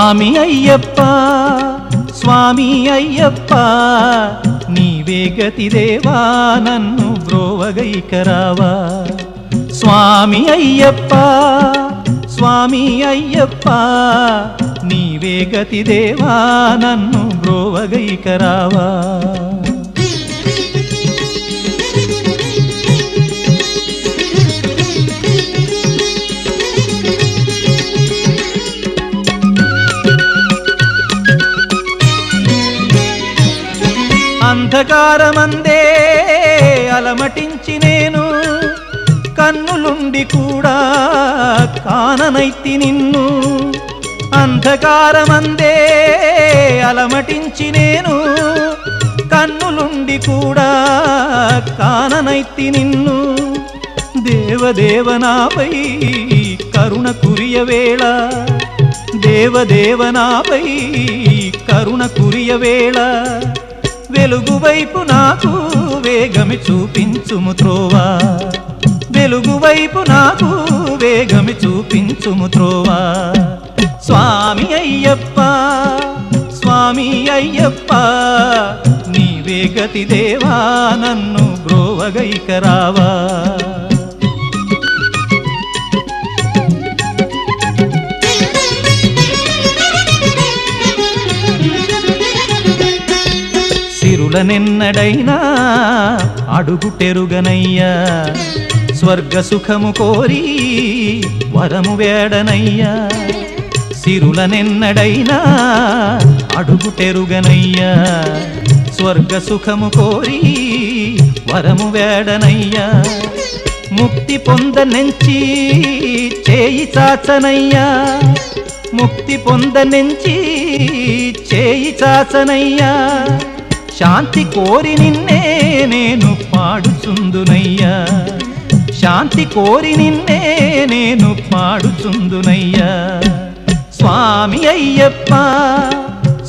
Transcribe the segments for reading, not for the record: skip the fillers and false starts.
స్వామి అయ్యప్ప స్వామి అయ్యప్ప నీవే గతి దేవా నన్ను బ్రోవగైకరావా స్వామి అయ్యప్ప స్వామి అయ్యప్ప నీవే గతి దేవా నన్ను బ్రోవగైకరావా అంధకారమందే అలమటించి నేను కన్నులుండి కూడా కాననైతి నిన్ను అంధకారమందే అలమటించి నేను కన్నులుండి కూడా కాననైతి నిన్ను దేవదేవనాపై కరుణ కురియవేళ దేవదేవనాపై కరుణ కురియవేళ వెలుగు వైపు నాకు వేగమి చూపించుము త్రోవా వెలుగు వైపు నాకు వేగమి చూపించుము త్రోవా స్వామి అయ్యప్ప స్వామి అయ్యప్ప నీవే గతి దేవా నన్ను బ్రోవగైకరావా సిరులనెన్నడైనా అడుగుటెరుగనయ్యా స్వర్గ సుఖము కోరి వరము వేడనయ్యా సిరులనెన్నడైనా అడుగుటెరుగనయ్యా స్వర్గ సుఖము కోరి వరము వేడనయ్యా ముక్తి పొందనెంచి చేయి చాచనయ్యా ముక్తి పొందనెంచి చేయి చాచనయ్యా శాంతి కోరి నిన్నే నేను పాడుచుందునయ్యా శాంతి కోరి నిన్నే నేను పాడుచుందునయ్యా స్వామి అయ్యప్ప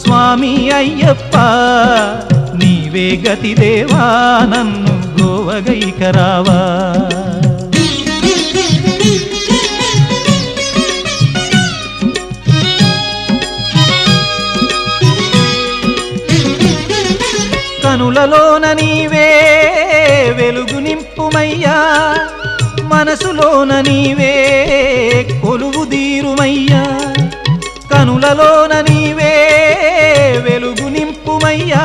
స్వామి అయ్యప్ప నీవే గతి దేవా నన్ను బ్రోవగైకరావా కనులలోన నీవే వెలుగు నింపుమయ్యా మనసులోన నీవే కొలువు దీరుమయ్యా కనులలోన నీవే వెలుగు నింపుమయ్యా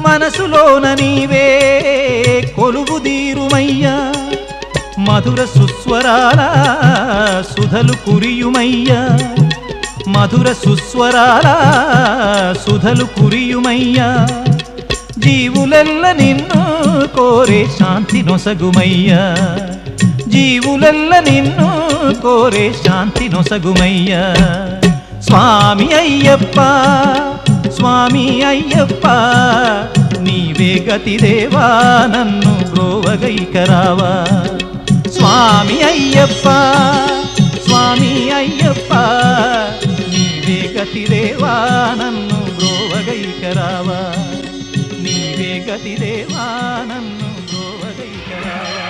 మనసులోన నీవే కొలువు దీరుమయ్యా మధుర సుస్వరాల సుధలు కురియుమయ్యా మధుర సుస్వరాల సుధలు కురియుమయ్యా జీవులెల్ల నిన్ను కోరే శాంతి నొసగుమయ్యా జీవులెల్ల నిన్ను కోరే శాంతి నొసగుమయ్యా స్వామి అయ్యప్ప స్వామి అయ్యప్ప నీవే గతి దేవా నన్ను బ్రోవగైకరావా స్వామి అయ్యప్ప స్వామి అయ్యప్ప నీవే గతి దేవా నన్ను బ్రోవగైకరావా నీవే గతి దేవా నన్ను బ్రోవగైకరావా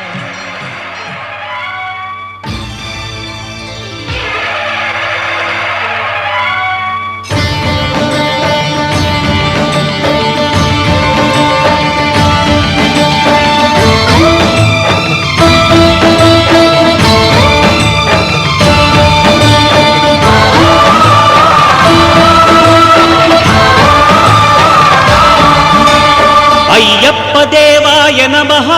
అయ్యప్ప దేవాయ నమః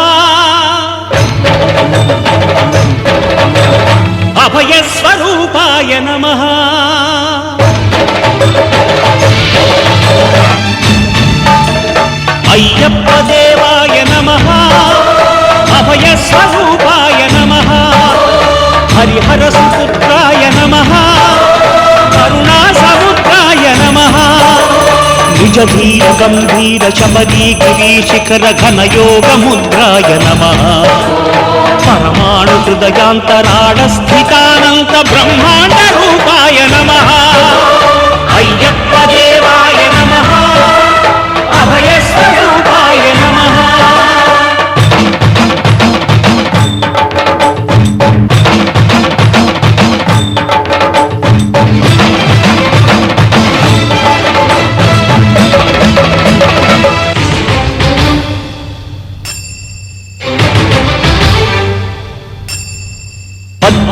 అభయ స్వరూపాయ నమః అయ్యప్ప దేవాయ నమః అభయ స్వరూపాయ నమః హరిహర సుపుత్రాయ నమః కరుణా సముద్రాయ నమః నిజ ధీర గంభీర శబరీ గిరి శిఖర ఘన యోగ ముద్రాయ నమః పరమాణు హృదయాంతరాళ స్థితానంత బ్రహ్మాండ రూపాయ నమః అయ్యప్ప దేవాయ నమః అభయ స్వరూపాయ నమః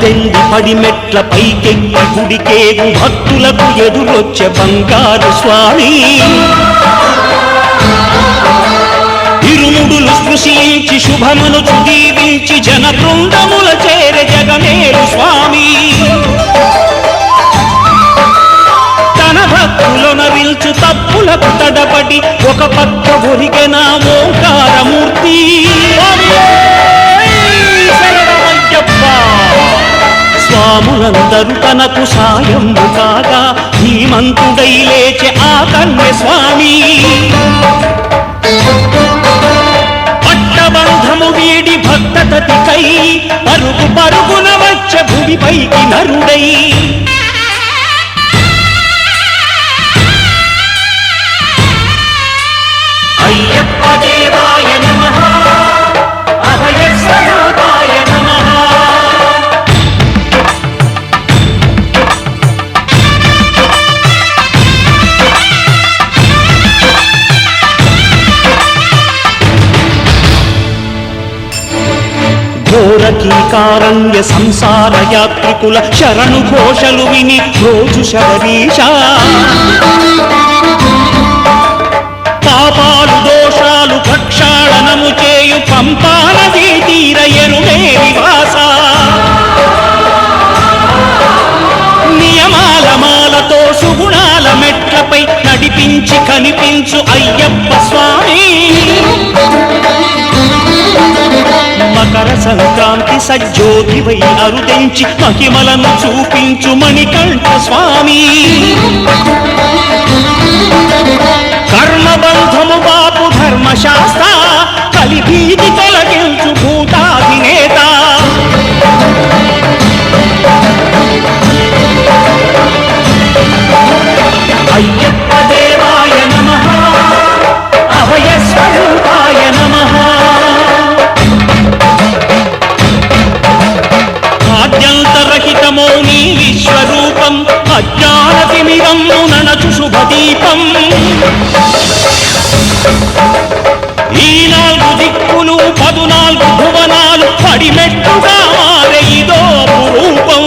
పద్దెంది పడిమెట్ల పైకెక్కి గుడికేగు భక్తులకు ఎదురొచ్చే బంగారు స్వామి ఇరుముడులు స్పృశించి శుభమును దీవించి జన బృందముల చేర జగమేలు స్వామి తన భక్తులను విల్చు తప్పులకు తడబడి ఒక పక్క ఒరిగెన ఓంకారమూర్తి స్వాములందరూ తనకు సాయము కాగా ధీమంతుడై లేచే ఆ కన్య స్వామి పట్టబంధము వీడి భక్తతతికై పరుగు పరుగున వచ్చే భూమిపైకి నరుడై అయ్యప్ప దేవాయ నమః అభయ స్వరూపాయ నమః ఘోరకీకారణ్య సంసార యాత్రికుల శరణు ఘోషలు విని రోజు శబరీష పాపాలు దోషాలు ప్రక్షాళనము చేయు పంపా నదీ తీరయనుడే నివాస నియమాల మాలతో సుగుణాల మెట్లపై నడిపించి కనిపించు అయ్యప్ప స్వామి మకర సంక్రాంతి సజ్జోతివై అరుదించి మహిమలను చూపించు మణికంఠ స్వామి కర్మబంధము బాపు ధర్మశాస్త్ర కలిభీతి తొలగించు భూతాధినేత అయ్యప్ప దేవాయ నమః అభయ స్వరూపాయ నమః ఆద్యంతరహితమో నీ విశ్వరూపం అజ్ఞానతిమిరము ననచు శుభదీపం ఈ 4 దిక్కులు 14 భువనాలు పడిమెట్టుగా మారే ఇదో అపురూపం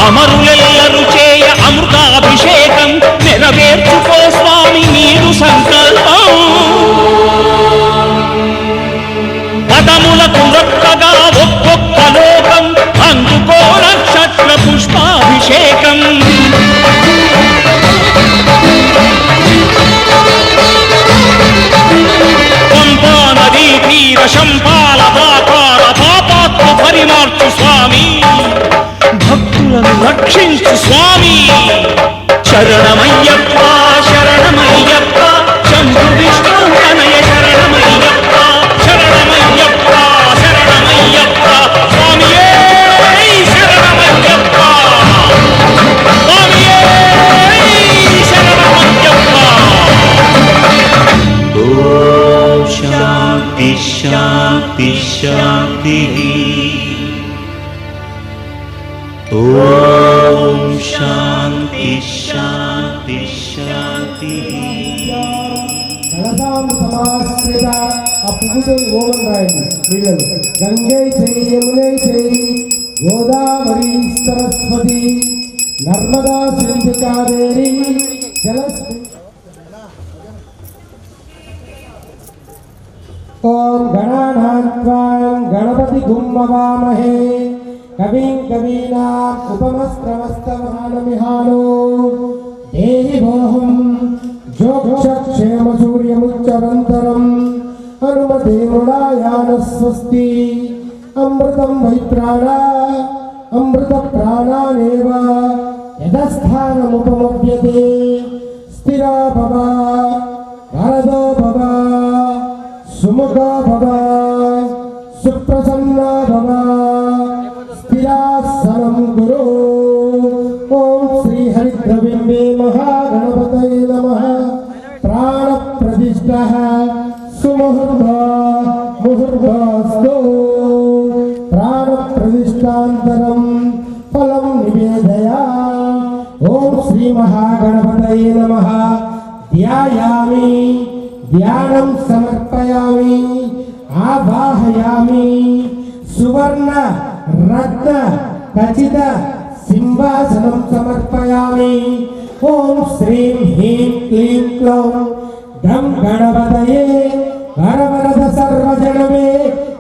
అమరులెల్లరు చేయ అమృతాభిషేకం నెరవేర్చుకో స్వామి నీరు సంకల్పం పదములకు రొక్కగా ఒక్కొక్క లోకం అందుకో నక్షత్ర పుష్పాభిషేకం పంపా నదీ తీర శంపాల దాకార పాపాత్మ పరిమార్చు స్వామి భక్తులను రక్షించు స్వామి శరణమయ్యప్ప శరణమయ్యప్ప శంభు విష్ణు తనయ శరణమయ్యప్ప శరణమయ్యప్ప శరణమయ్యప్ప స్వామియే శరణమయ్యప్ప స్వామియే శరణమయ్యప్ప ఓం శాంతి శాంతి శాంతి ఓం శాంతి శాంతి శాంతి కలసాం సమాశ్రిత ఆ పువ్వుతో ఓమం రాయండి పిల్లలు గంగై చేయి యమునై చేయి గోదావరి సరస్వతి నర్మదా సింధు కావేరి జల ఓం గణానాం గణపతి గుమ్మవామహే కవిం కవీనాం ఉపమస్త్రమస్తమానమిహానో దేవిభోహం జోక్షక్షేమ సూర్యముచ్చరంతరం హనుమతే మృడాయాన స్వస్తి అమృతం వై ప్రాణ అమృత ప్రాణానేవ యథస్థానముపమప్యతే స్థిరా భవ వరదో భవ సుముఖో భవ సుప్రసన్నా భవ స్థిరాసనం గురు ఓం శ్రీ హరిద్రబింబే మహాగణపతయే నమః ప్రాణ ప్రతిష్ఠ సుముహూర్త ముహూర్తస్తు ప్రాణ ప్రతిష్ఠాంతరం ఫలం నివేదయా ఓం శ్రీ మహాగణపతయే నమః ధ్యాయామి ధ్యానం సమర్పయామి ఆవాహయామి సువర్ణ రత్న ఖచ్చిత సింహాసనం సమర్పయామి. ఓం శ్రీం హ్రీం క్లీం క్లౌం గం గణపతయే వరవరద సర్వజనమే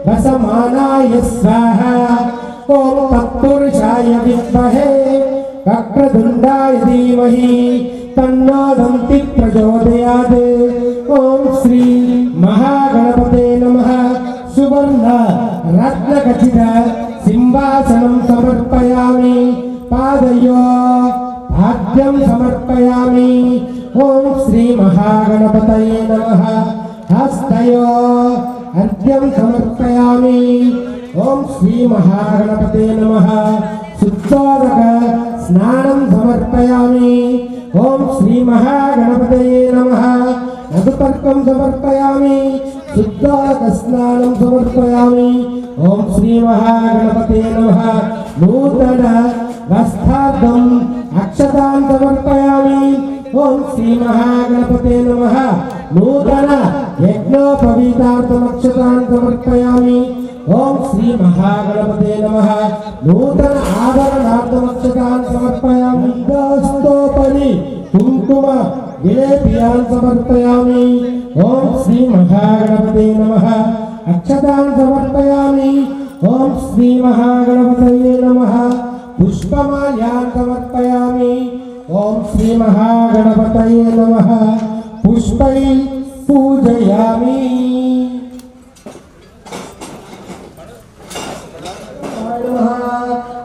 వసమానాయ స్వాహ. ఓం తత్పురుషాయ విద్మహే వక్రతుండాయ ధీమహి తన్నో దంతి ప్రచోదయాత్. ఓం శ్రీ మహాగణపతే నమః. సువర్ణ రత్న ఖచ్చిత సింహాసనం సమర్పయామి. పాదయో భాగ్యం సమర్పయామి. ఓం శ్రీ మహాగణపతయే నమః. హస్తయో అర్ఘ్యం సమర్పయామి. ఓం శ్రీ మహాగణపతే నమః. శుద్ధోదక స్నానం సమర్పయామి. ఓం శ్రీ మహాగణపతయే నమః. మధుపర్కం సమర్పయామి. శుద్ధోదక స్నానం సమర్పయామి. ఓం శ్రీ మహాగణపతే నమః. నూతన వస్త్రార్థం అక్షతాన్ సమర్పయామి. ఓం శ్రీ మహాగణపతే నమః. నూతన యజ్ఞోపవీతార్థం అక్షతాన్ సమర్పయామి. ఓం శ్రీ మహాగణపతే నమః. నూతన ఆభరణార్థం అక్షతాన్ సమర్పయామి. దస్తోపరి కుంకుమ విలేపియాన్ సమర్పయామి. ఓం శ్రీ మహాగణపతే నమః. అక్షతాన్ సమర్పయామి. ఓం శ్రీ మహాగణపతయే నమః. పుష్పమాల్యాన్ సమర్పయామి. ఓం శ్రీ మహాగణపతయే నమః. పుష్పై పూజయామి.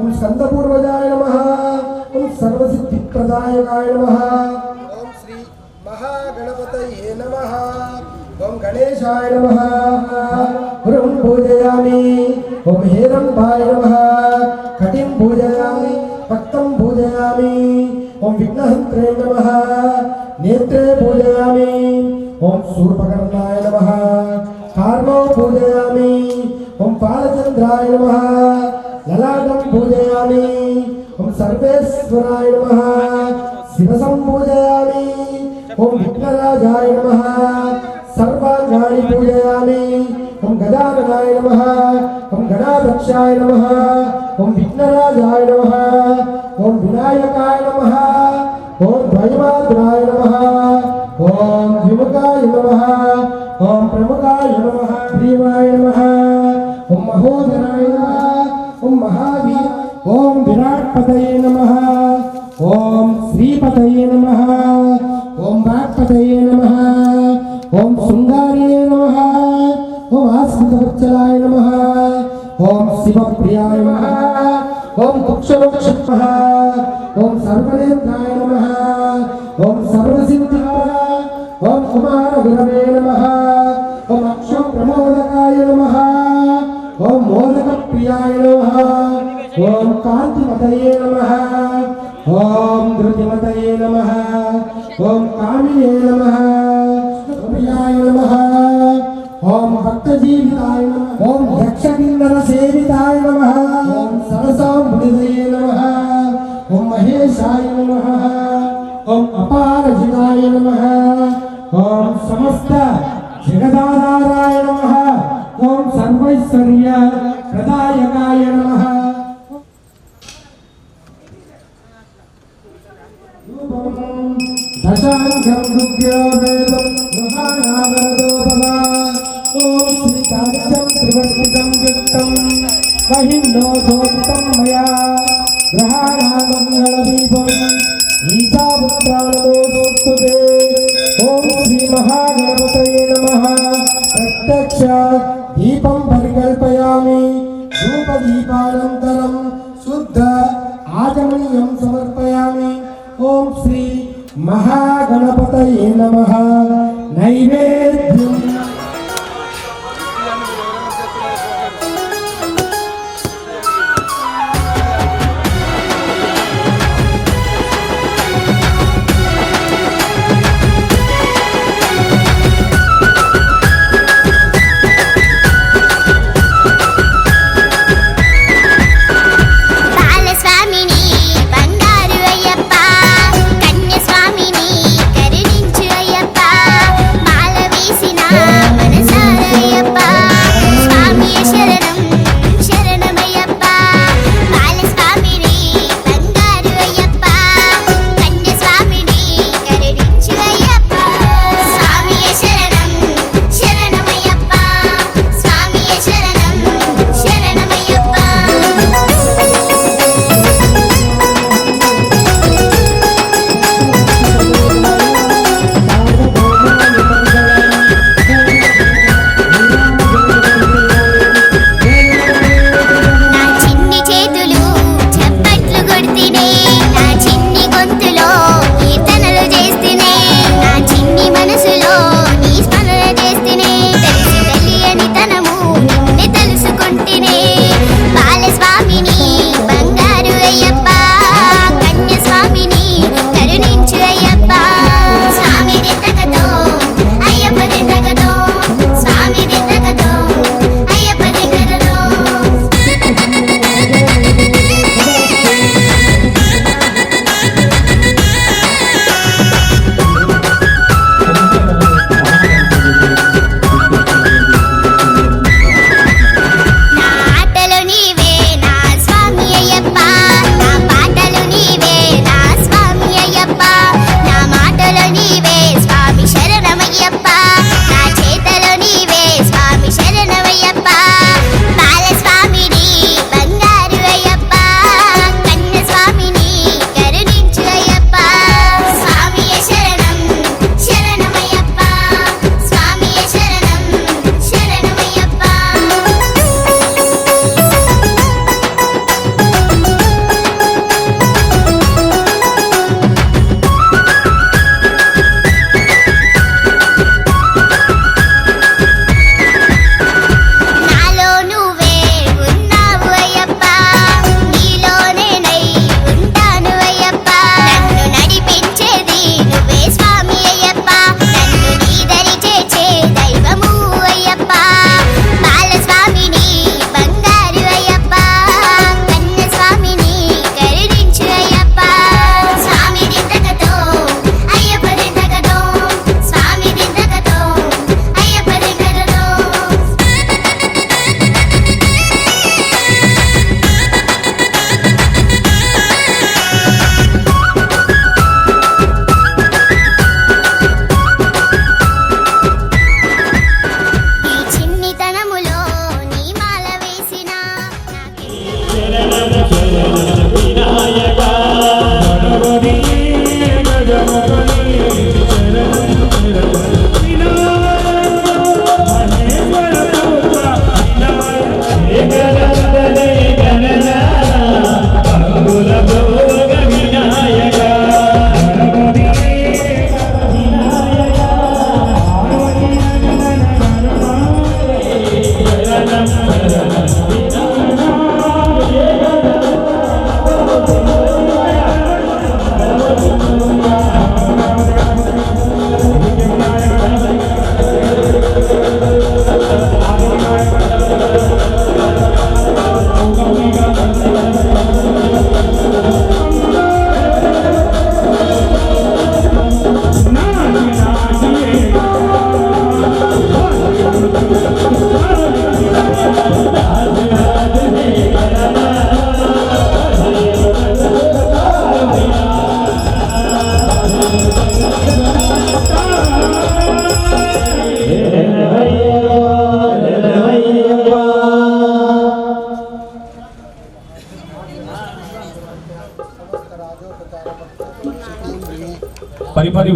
ఓం స్కందపూర్వజాయ నమః. ఓం సర్వసిద్ధిప్రదాయకాయ నమః. ఓం శ్రీ మహాగణపతయే నమః. ఓం గణేశాయ నమః. గురుం పూజయామి. ఓం హేరంబాయ నమః. కటిం పూజయామి. భక్తం పూజయామి. ఓం విఘ్నహంత్రే నమః. నేత్రే పూజయామి. ఓం శూర్పకర్ణాయ నమః. కార్మో పూజయామి. ఓం బాలచంద్రాయ నమః. లలాటం పూజయామి. ఓం సర్వేశ్వరాయ నమః. శిరసం పూజయామి. ఓం విఘ్నరాజాయ నమః. సర్వాంగాని పూజయామి. ఓం గజాననాయ నమః. ఓం గణాధ్యక్షాయ నమః. ఓం విఘ్నరాజాయ నమః. ఓం వినాయకాయ నమః. ఓం ద్వైమాద్రాయ నమః. ఓం ద్విముఖాయ నమః. ఓం ప్రముఖాయ నమః. భీమాయ నమః. ఓం మహోదరాయ నమః. ఓం మహావీర. ఓం విరాట్పతయే నమః. ఓం శ్రీపతయే నమః. ఓం వాక్పతయే నమః. ఓం శృంగార్యే నమః. ఓం ఆశ్రితవత్సలాయ నమః. ఓం శివప్రియాయ నమః. ఓం కుక్షలోక్ష. ఓం సర్వనేత్రాయ నమః. ఓం సర్వసిద్ధికాయ. ఓం కుమార గురవే నమః. ఓం అక్షం ప్రమోదకాయ నమః. ఓం మోదక ప్రియాయ నమః. ఓం కాంతిమతయే నమః. ఓం ధృతిమతయే నమః. ఓం కామినే నమః. ప్రియాయ నమః. ఓం భక్తజీవితాయ నమః. ఓం యక్షకిన్నర సేవితాయ నమః. ఓం సరసాంబుధిదయే నమః. ఓం మహేశాయ నమః. ఓం అపారజితాయ నమః. ఓం సమస్త జగదాధారాయ నమః. ఓం సర్వైశ్వర్య ప్రదాయకాయ నమః. దశాంగం రుద్రో వేదం మహానాగరదో భవ. ఓం శ్రీ కాంతం త్రివర్తితం యుక్తం మహిమ్నో శోభితం మయా గ్రహాణామంగళదీపం ఈశాపుత్రాణమోస్తుతే. ఓం శ్రీ మహాగణపతయే నమః. ప్రత్యక్ష దీపం పరికల్పయామి. ధూపదీపానంతరం శుద్ధ ఆచమనీయం సమర్పయామి. ఓం శ్రీ మహాగణపతయే నమః. నైవేద్యం.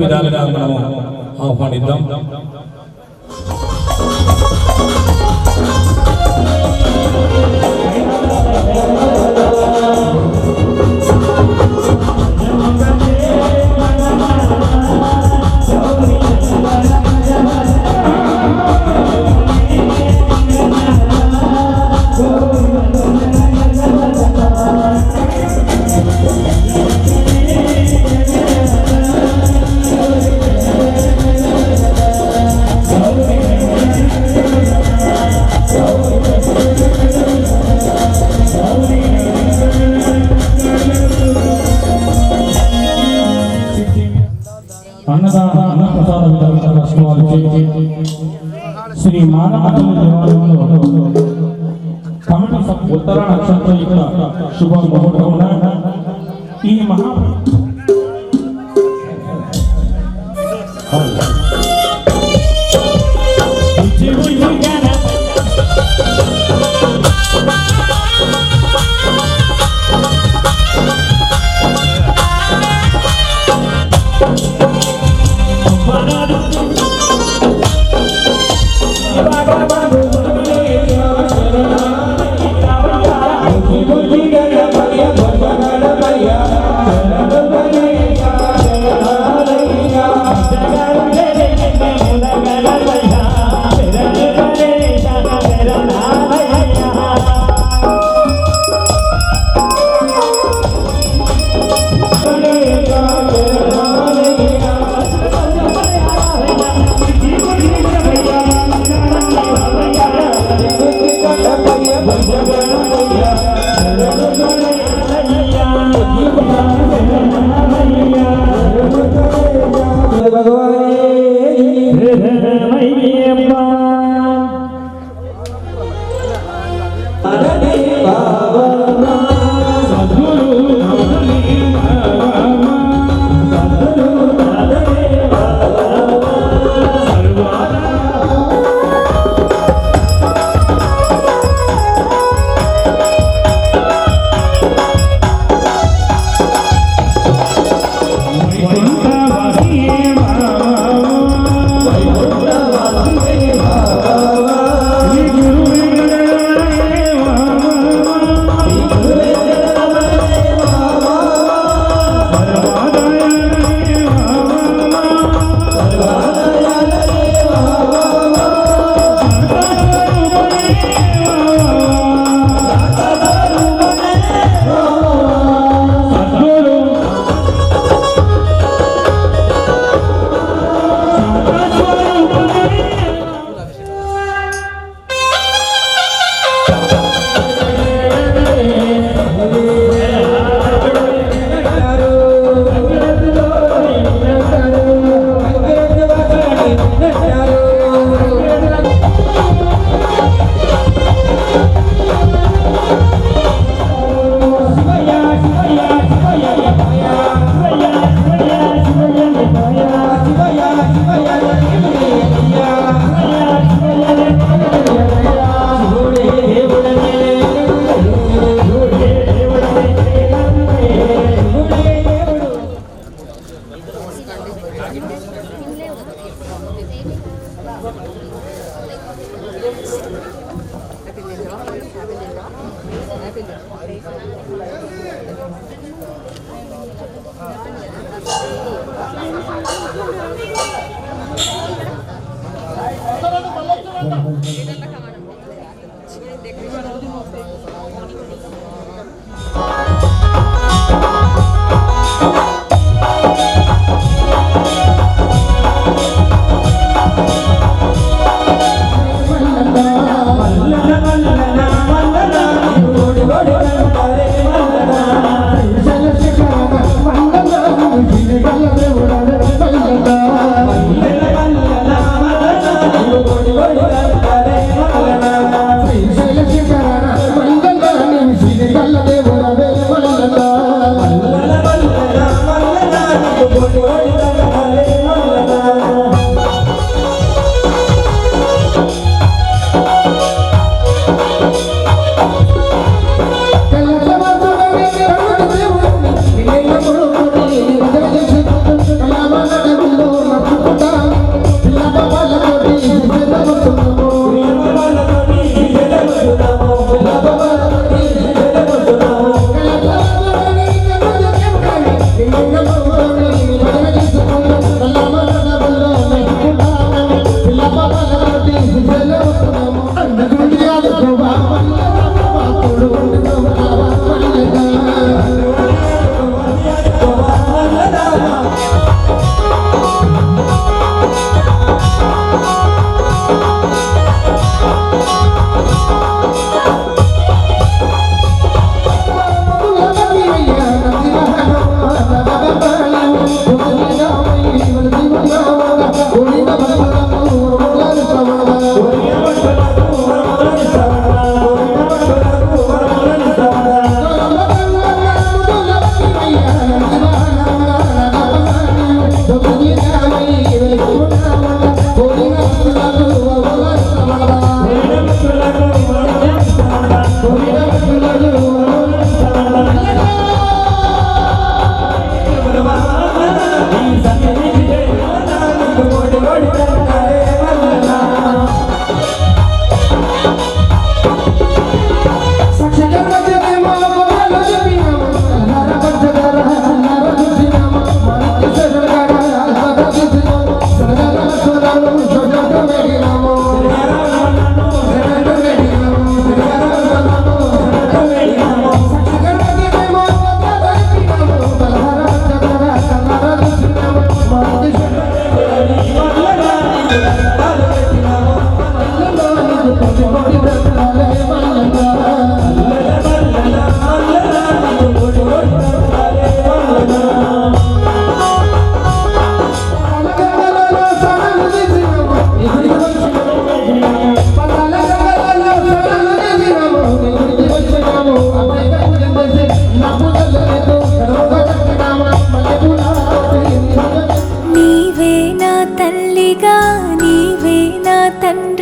విధాలుగా మనము ఆహ్వానిద్దాం. అన్నప్రసాద వితరణ ట్రస్ట్ వారి శ్రీ మానవతల్లి దేవాలయంలో కమిటీ ఉత్తర నక్షత్రయుక్త శుభ ముహూర్తమున ఈ మహా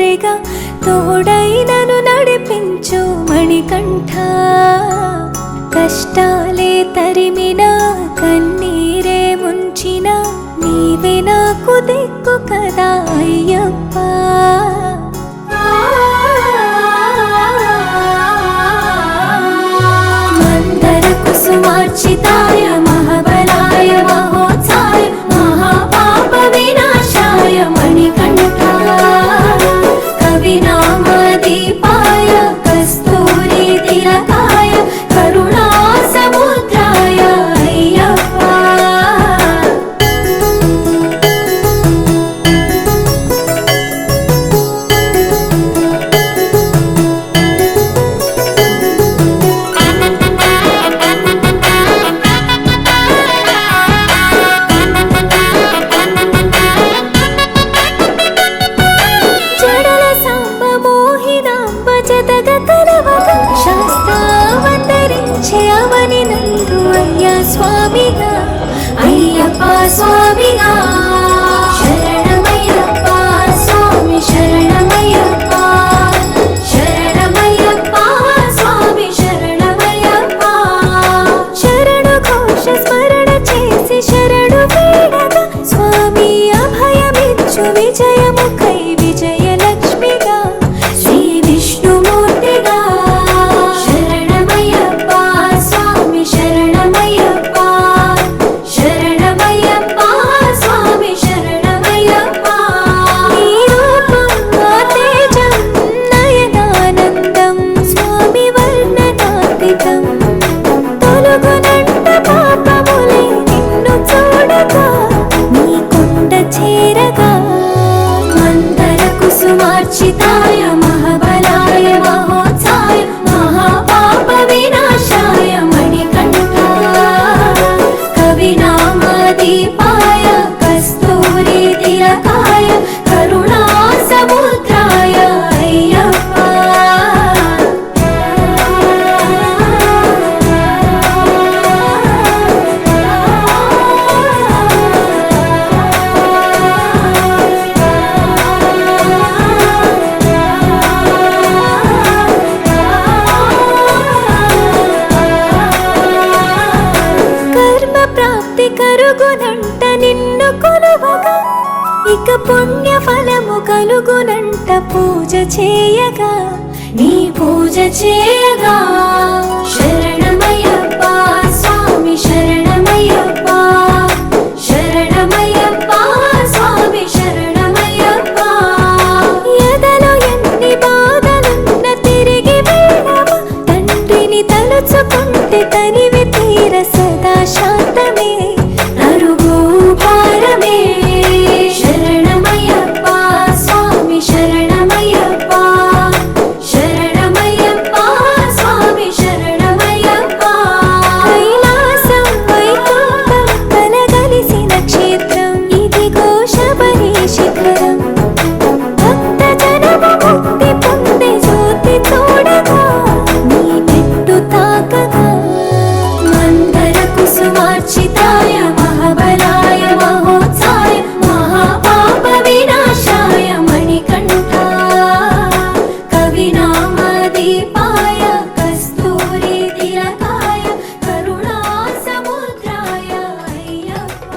తోడుగా తోడై నన్ను నడిపించు మణికంఠ. కష్టాలే తరిమిన కన్నీరే ముంచిన నీవే నాకు దిక్కు కదా అయ్యప్ప. మందర కుసుమార్చితాయ మహాబలాయ మహోత్సాయ మహాపాప వినాశాయ మణికంఠ. కవినామదీపాయ కస్తూరి తిలకాయ కరుణా సముద్రాయ అయ్యప్ప. జడల సాంబ మోహినాంబ జతగ కలవగ శాస్త్రావతరించే అవని నందు అయ్యా స్వామిగా అయ్యప్ప స్వామిగా. శరణమయ్యప్ప స్వామి శరణమయ్యప్ప శరణమయ్యప్ప స్వామి శరణమయ్యప్ప. శరణు ఘోష స్మరణ చేసి శరణు వేడగా స్వామి అభయమిచ్చు విజయముఖై విజయలక్ష్మిగా శ్రీ విష్ణుమూర్తిగా. శరణమయ్యప్ప స్వామి శరణమయ్యప్ప శరణమయ్యప్ప స్వామి శరణమయ్యప్ప. నీ రూపం ఆ తేజం నయనానందం స్వామి వర్ణనాతీతం. తొలగునంట పాపములే నిన్ను చూడగా నీ కొండ చేరగా. మందర కుసుమార్చితాయ మహాబలాయ మహోత్సాయ మహాపాప వినాశాయ మణికంఠ. కవినామదీపాయ కస్తూరి తిలకాయ కరుణా సముద్రాయ అయ్యప్ప. కర్మ ప్రాప్తి కరుగునంట నిన్ను కొలువగా ఇక పుణ్య ఫలము కలుగునంట పూజ చేయగా నీ పూజ చేయగా. శరణమయ్యప్ప స్వామి శరణమయ్యప్ప శరణమయ్యప్ప స్వామి శరణమయ్యప్ప. ఎదలో ఎన్ని బాధలున్న తిరిగి వెళ్ళవా తండ్రిని తలుచుకుంటే తనివి తీర సదా శాంతమే అరుగు భారమే. శరణమయ్యప్ప స్వామి శరణమయ్యప్ప శరణమయ్యప్ప స్వామి శరణమయ్యప్ప. కైలాసం వైకుంఠం కలగలిసిన క్షేత్రం ఇదిగో శబరి శిఖరం. భక్త జనము ముక్తి పొందే జ్యోతి చూడగా నీ మెట్టు తాకగా. మందర కుసుమార్చితాయ మహాబలాయ మహోత్సాయ మహాపాప వినాశాయ మణికంఠ. కవినామదీపాయ కస్తూరి తిలకాయ కరుణా సముద్రాయ అయ్యప్ప.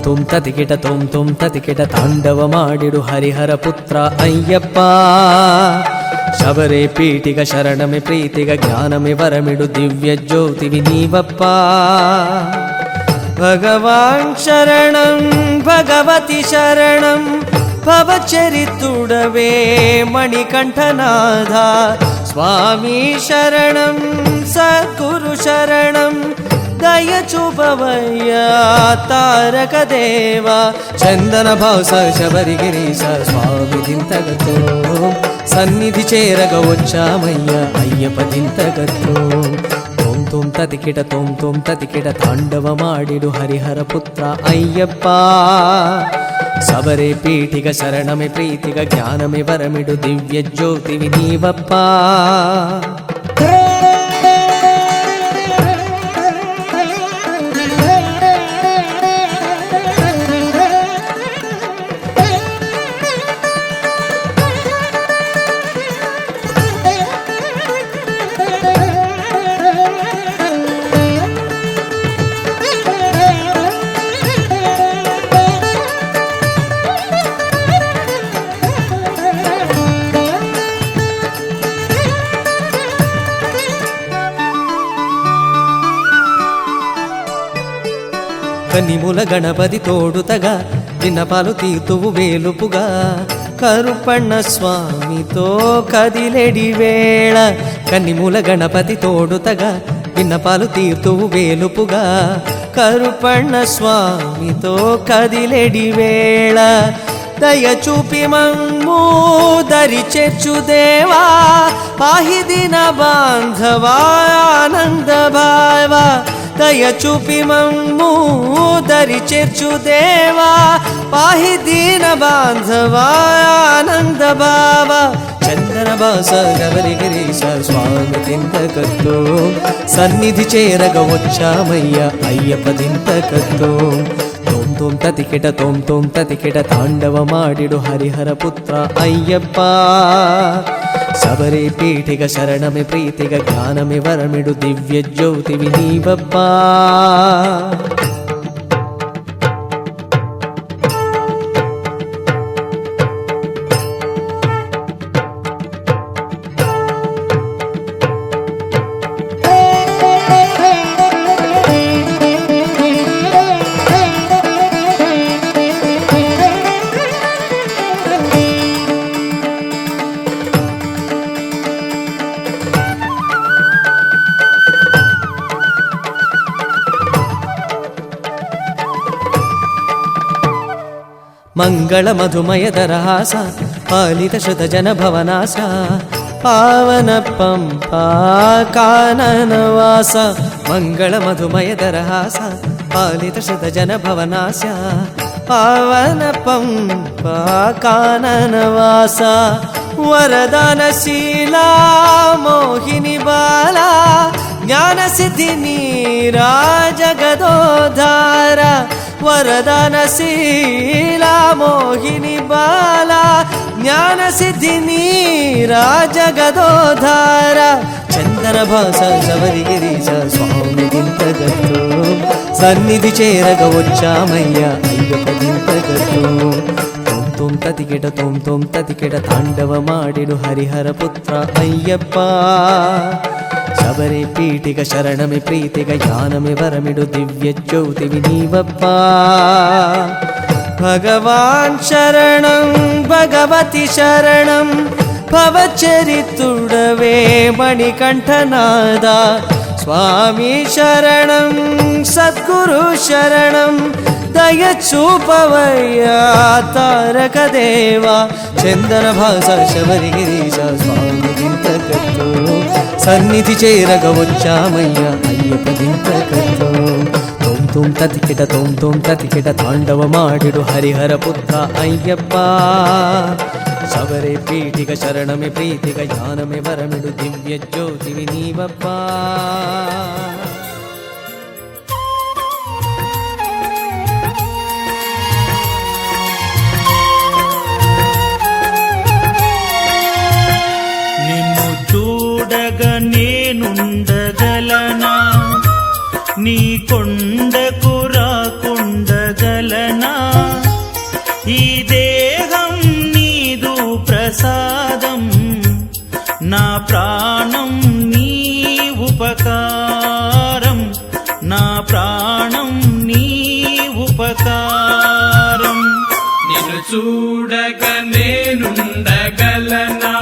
ತುಂ ತತಿಕಿಟ ತುಂ ತತಿಕಿಟ ತಾಂಡವ ಮಾಡಿಡು ಹರಿಹರ ಪುತ್ರ ಅಯ್ಯಪ್ಪ. ಶಬರೇ ಪೀಠಿಗ ಶರಣಮೆ ಪ್ರೀತಿಗ ಜ್ಞಾನಮೆ ವರಮಿಡು ದಿವ್ಯ ಜ್ಯೋತಿವಿ ನೀವಪ್ಪ. ಭಗವಾನ್ ಶರಣಂ ಭಗವತಿ ಶರಣಂ ಭವಚರಿತುಡವೇ ಮಣಿಕಂಠನಾಥ. ಸ್ವಾಮಿ ಶರಣಂ ಸದ್ಗುರು ಶರಣಂ ದಯ ಚುಪವಯ್ಯ ತಾರಕ ದೇವ. ಚಂದನ ಭಾವ ಸ ಶಬರಿಗಿರೀಶ ಸ್ವಾಮಿ ದಿಂತಗತೋ సన్నిధి చేరగ వచ్చామయ్యా అయ్యప్ప దింతగతో తోం తోం తతికిట తోం తోం తతికిట తాండవమాడిడు హరిహర పుత్ర అయ్యప్ప సబరే పీఠిగ శరణమే ప్రీతిగ జ్ఞానమే వరమిడు దివ్య జ్యోతివి నీవప్ప కనిముల గణపతి తోడుతగా విన్నపాలు తీర్తువు వేలుపుగా కరుపణ స్వామితో కదిలెడి వేళ కనిముల గణపతి తోడుతగా విన్నపాలు తీర్తువు వేలుపుగా కరుపణ స్వామితో కదిలెడి వేళ దయ చూపి మమ్ము దరి చెచ్చు దేవా పాహి దిన బాంధవా ఆనంద భావ దయ చూపి మమ్ము దరి చేర్చు దేవా పాహి దీన బాంధవా ఆనంద భావ చందన బాస గవరి గిరీశ స్వామి దింతకతో సన్నిధి చేరగ వచ్చామయ్య అయ్యప్ప దింతకతో తోం తోం తతికిట తోం తోం తతికిట తాండవమాడిడు హరిహర పుత్ర అయ్యప్ప సబరే పీఠిగ శరణమే ప్రీతిగ జ్ఞానమే వరమిడు దివ్య జ్యోతివి నీవప్ప మంగళ మధుమయ దరహాస పాలిత శృత జన భవనాస పావన పంపా కాననవాస మంగళ మధుమయ దరహాస పాలిత శృత జన భవనాస పావన పంపా కాననవాస వరదానశీలా మోహిని బాలా జ్ఞాన సిద్ధి నీరా జగదోధార వరదానశీలా మోహిని బాలా జ్ఞాన సిద్ధి నీరా జగదోధార చందన భాస సవరి గిరీశ స్వామి దింతగతో సన్నిధి చేరగ వచ్చామయ్య అయ్యప్ప దింతగతో తోం తోం తతికిట తోం తోం తతికిట తాండవమాడిడు హరిహర పుత్ర అయ్యప్ప శబరి పీఠిక శరణమి ప్రీతిక జ్ఞానమి వరమిడు దివ్య జ్యోతివి నీవప్ప భగవాన్ శరణం భగవతి శరణం భవచరితుడవే మణికంఠనాద స్వామి శరణం సద్గురు శరణం దయ చూపవయ్యా తారక దేవా చందన భాస శబరి గిరీశ స్వామి దింతకతో సన్నిధి చేరగ వచ్చామయ్య అయ్యప్ప దింతకతో తోం తోం తతికిట తోం తోం తతికిట తాండవమాడిడు హరిహర పుత్ర అయ్యప్ప శబరి పీఠిక శరణమి ప్రీతిక జ్ఞానమి వరమిడు దివ్య జ్యోతివి నీవప్ప చూడగా నేనుండగలనా నీ కొండకు రాకుండగలనా ఈ దేహం నీదు ప్రసాదం నా ప్రాణం నీ ఉపకారం నా ప్రాణం నీ ఉపకారం నిన్ను చూడగా నేనుండగలనా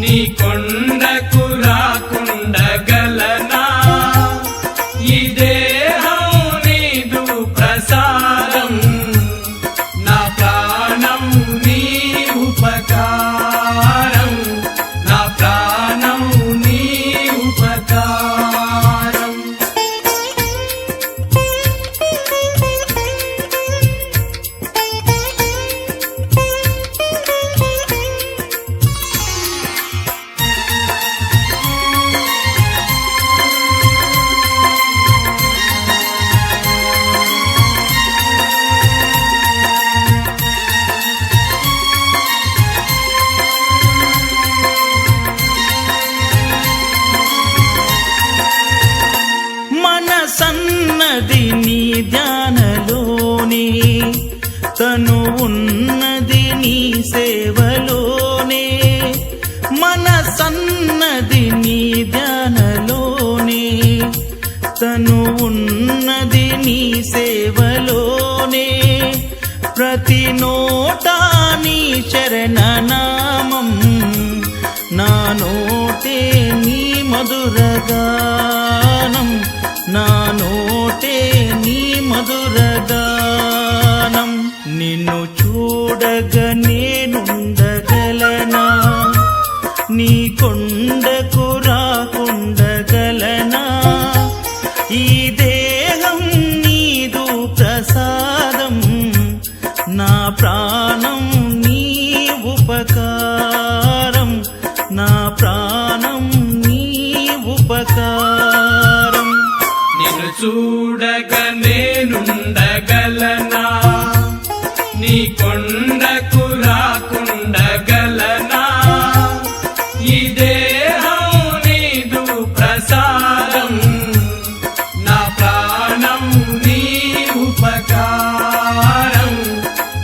నీ కొండకు రాకుండగలనా ఈ దేహం నీదు ప్రసాదం నా ప్రాణం నీ ఉపకారం తను ఉన్నది నీ సేవలోనే ప్రతి నోటా నీ శరణనామం నా నోటే నీ మధురగానం నా నోటే నీ మధురగానం నిన్ను చూడగ నేనుండగలనా నీ కొండకు రాకుండగలనా ఈ దేహం నీదు ప్రసాదం నా ప్రాణం నీ ఉపకారం నా ప్రాణం నీ ఉపకారం నిన్ను చూడగ నేనుండగలనా నీ కొండకు రాకుండగలనా ఈ దేహం నీదు ప్రసాదం నా ప్రాణం నీ ఉపకారం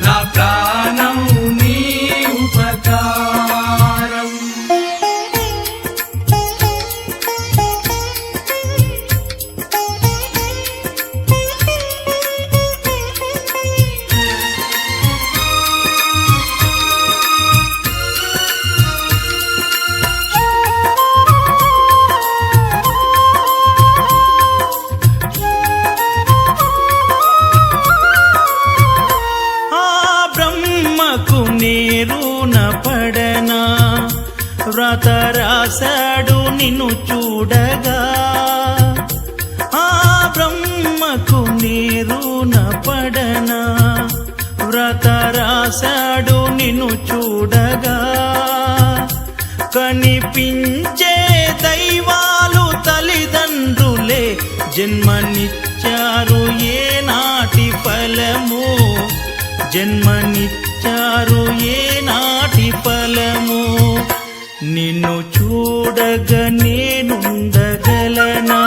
నా ప్రాణం నీ ఉపకారం నేరున పడనా వ్రత రాశాడు నిన్ను చూడగా ఆ బ్రహ్మకు నేరున పడనా వ్రత రాశాడు నిన్ను చూడగా కనిపించే దైవాలు తల్లిదండ్రులే జన్మనిచ్చారు ఏనాటి ఫలము జన్మనిచ్చారు ఏనాటి ఫలము నిన్ను చూడగ నేనుండగలనా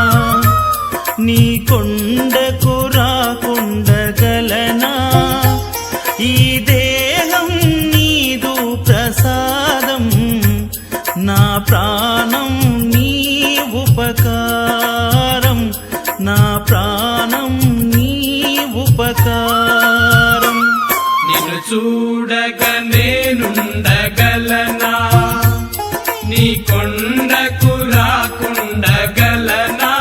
నీ కొండకు రాకుండగలనా ఈ దేహం నీదు ప్రసాదం నా ప్రాణం నీ ఉపకారం నా ప్రాణం నీ ఉపకారం నిన్ను చూడగ నేనుండగలనా నీ కొండకు రాకుండగలనా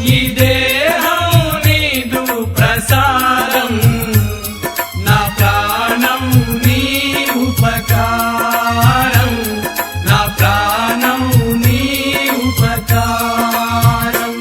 ఈ దేహం నీదు ప్రసాదం నా ప్రాణం నీ ఉపకారం నా ప్రాణం నీ ఉపకారం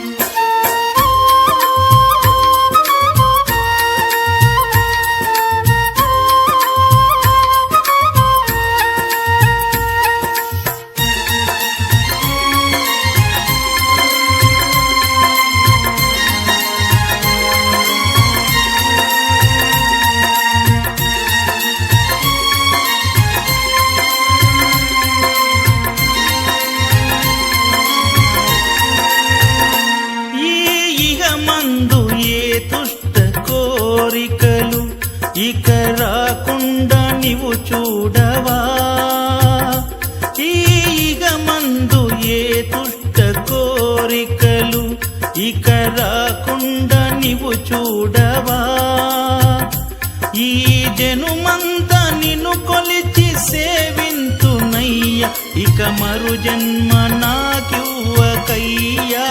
ఇహమందు ఏ తుష్ట కోరికలు ఇక రాకుండా నీవు చూడవా ఇహమందు ఏ తుష్ట కోరికలు ఇక రాకుండా నీవు చూడవా ఈ జనుమంతా నిన్ను కొలిచి సేవింతునయ్య ఇక మరు జన్మ నాకివ్వకయ్యా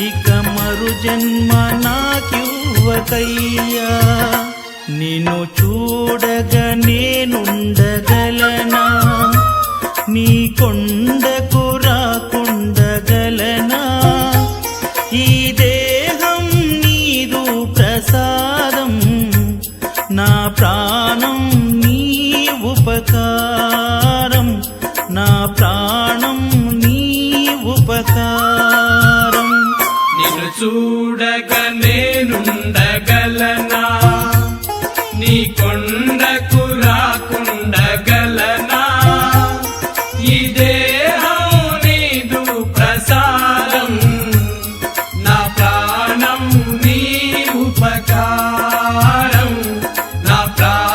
ఇక మరు జన్మ నాకివ్వకయ్యా నిన్ను చూడగ నేనుండగలనా నీ కొండకు రాకుండగలనా ఈ దేహం నీదు ప్రసాదం నా ప్రాణం నీ ఉపకారం నా ప్రాణం నీ ఉపకారం నిన్ను చూడగ నేనుండగలనా నీ కొండకు రాకుండగలనా ఈ దేహం నీదు ప్రసాదం నా ప్రాణం నీ ఉపకారం నా ప్రాణం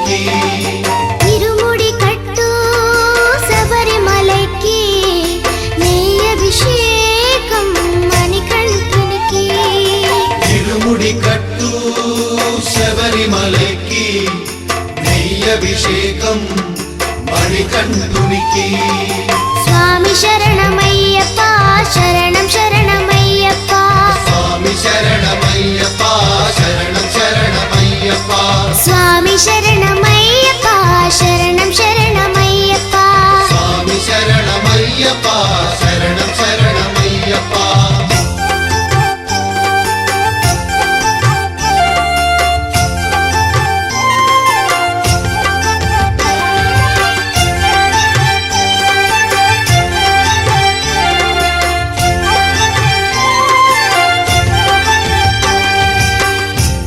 మణికంఠునికి ఇరుముడి కట్టు శబరిమలకి నెయ్యి అభిషేకం మణికంఠునికి ఇరుముడి కట్టు శబరిమలకి నెయ్యభిషేకం మణికంఠునికి స్వామి శరణమయ్యప్ప శరణం శరణమయ్యప్ప స్వామి శరణమయ్యప్ప శరణం శరణమయ్యప్ప స్వామి శరణమయ్యప్ప శరణం శరణమయ్యప్ప స్వామి శరణమయ్యప్ప శరణం శరణమయ్యప్ప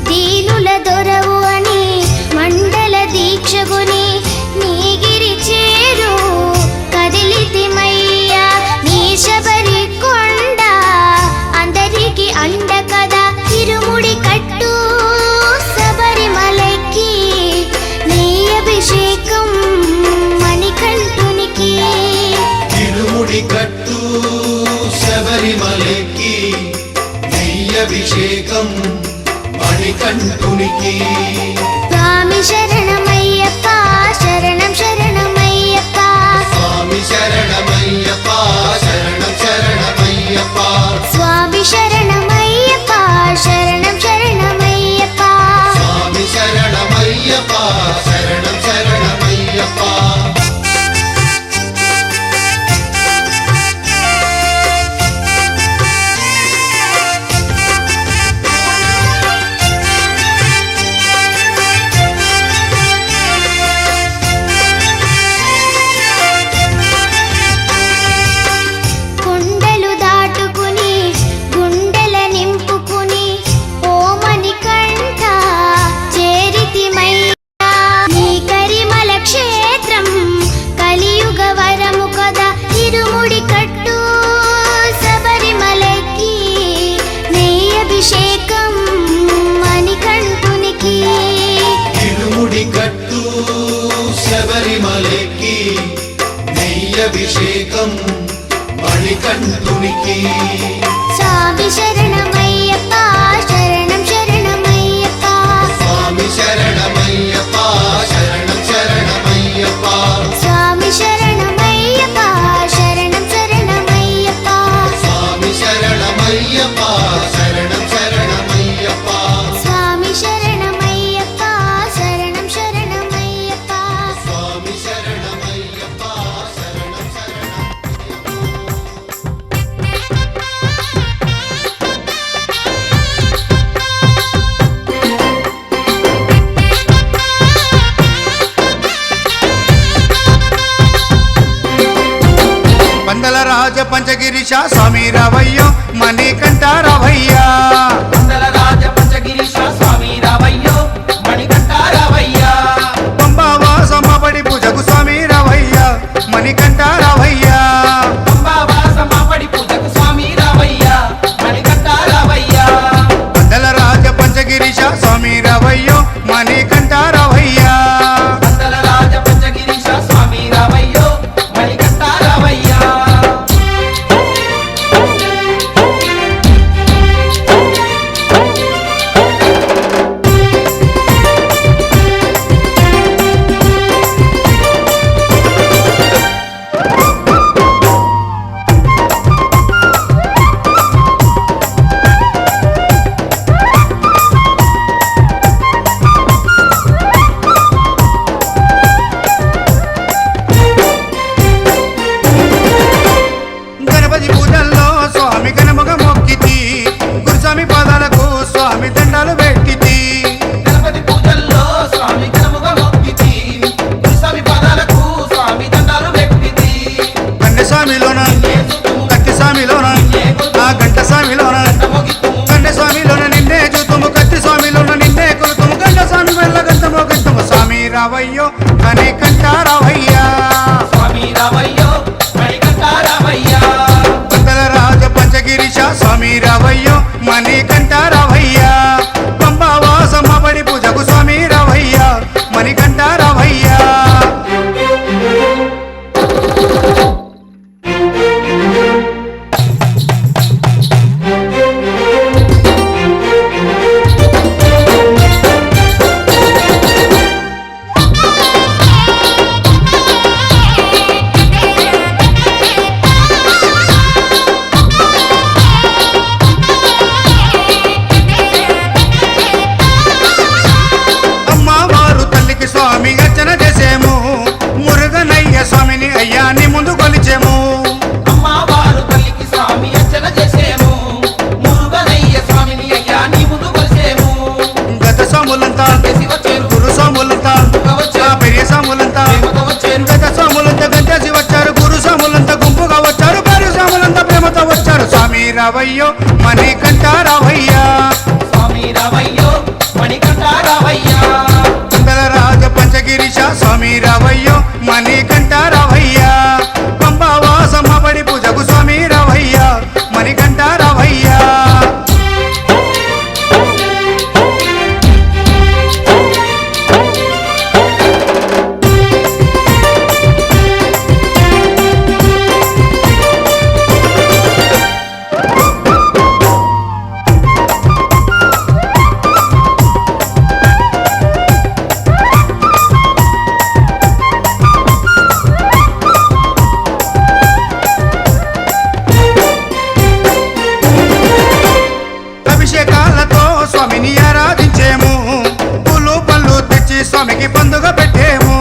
దీనుల దొరవు అని మండల దీక్షగుని నీగిరి చేరు కదిలితిమయ్యా నీ శబరి కొండ అందరికి అండ కదా ఇరుముడి కట్టు శబరిమలకి నీ అభిషేకం మణికంఠునికి ఇరుముడి కట్టు శబరిమలకి నెయ్యభిషేకం మణికంఠునికి స్వామి శరణమయ్యప్ప శరణం శరణమయ్యప్ప స్వామి శరణమయ్యప్ప శరణం శరణమయ్యప్ప స్వామి శరణమయ్యప్ప శరణం శరణమయ్యప్ప స్వామి శరణమయ్యప్ప శరణం శరణమయ్యప్ప కొండలు దాటుకుని గుండెల నింపుకుని ఓ మణికంఠ చేరితిమయ్యా నీ కరిమల క్షేత్రం కలియుగ వరము కదా ఇరుముడి కట్టు శబరిమలకి నెయ్యి అభిషేకం మణికంఠునికి ఇరుముడి కట్టు శబరిమలకి నెయ్యభిషేకం మణికంఠునికి స్వామి శరణమయ్యప్ప శరణం శరణమయ్యప్ప స్వామి శరణమయ్యప్ప శరణం శరణమయ్యప్ప స్వామి శరణమయ్యప్ప శరణం శరణమయ్యప్ప స్వామి శరణమయ్యప్ప శరణం శరణమయ్యప్ప స్వామి శరణమయ్యప్ప శరణం శరణమయ్యప్ప స్వామి శరణమయ్యప్ప శరణం శరణం పందల రాజ పంచగిరిశ స్వామి రావయ్యో మణికంఠ రావయ్యా మండల రాజ పంచగిరీశ స్వామి రావయ్యో మణికంఠ రావయ్యా పంబావాసమ్మబడి పూజకు స్వామి రావయ్యా మణికంఠ రావయ్యా అంబావాసమాపడి పూజకు స్వామి రావయ్యా మణికంఠ రావయ్యా పందల రాజ పంచగిరిశ స్వామి రావయ్యో మణికంఠ రావయ్యా మండల రాజ పంచగిరీశ స్వామి రావయ్యో మణికంఠ రావయ్యా గణపతి పూజల్లో స్వామి గణముగ మొక్కితి గురుస్వామి పాదాలకు స్వామి దండాలు పెట్టితి గణపతి పూజల్లో స్వామి గణముగా మొక్కితి స్వామి పాదాలకు స్వామి దండాలు పెట్టితి కన్నె స్వామిలోన కత్తి స్వామిలోన ఆ గంట స్వామిలోన కన్నె స్వామిలోన నిన్నే చూతుము కత్తి స్వామిలోన నిన్నే కొలుతుము గంట స్వామి వెళ్ళ గంటమో గంటము స్వామి రావయ్యో మణికంఠ రావయ్యా స్వామి రావయ్యో మణికంఠ రావయ్యా పందల రాజ పంచగిరిశ స్వామి రావయ్యో మణికంఠ రావయ్యా పంబావాసమ్మబడి పూజకు స్వామి రావయ్యా మణికంఠ రావయ్యో మణికంఠ రావయ్యా స్వామి రావయ్యో మణికంఠ రావయ్యా కుండల రాజ పంచగిరిశ స్వామి రావయ్యో మణికంఠ రావయ్యా పంబావాసమ్మ బడి పూజకు స్వామి రావయ్యా మణికంఠ రావయ్యా అభిషేకాలతో స్వామిని ఆరాధించేము పూలు పళ్ళు తెచ్చి స్వామికి పండుగ పెట్టేము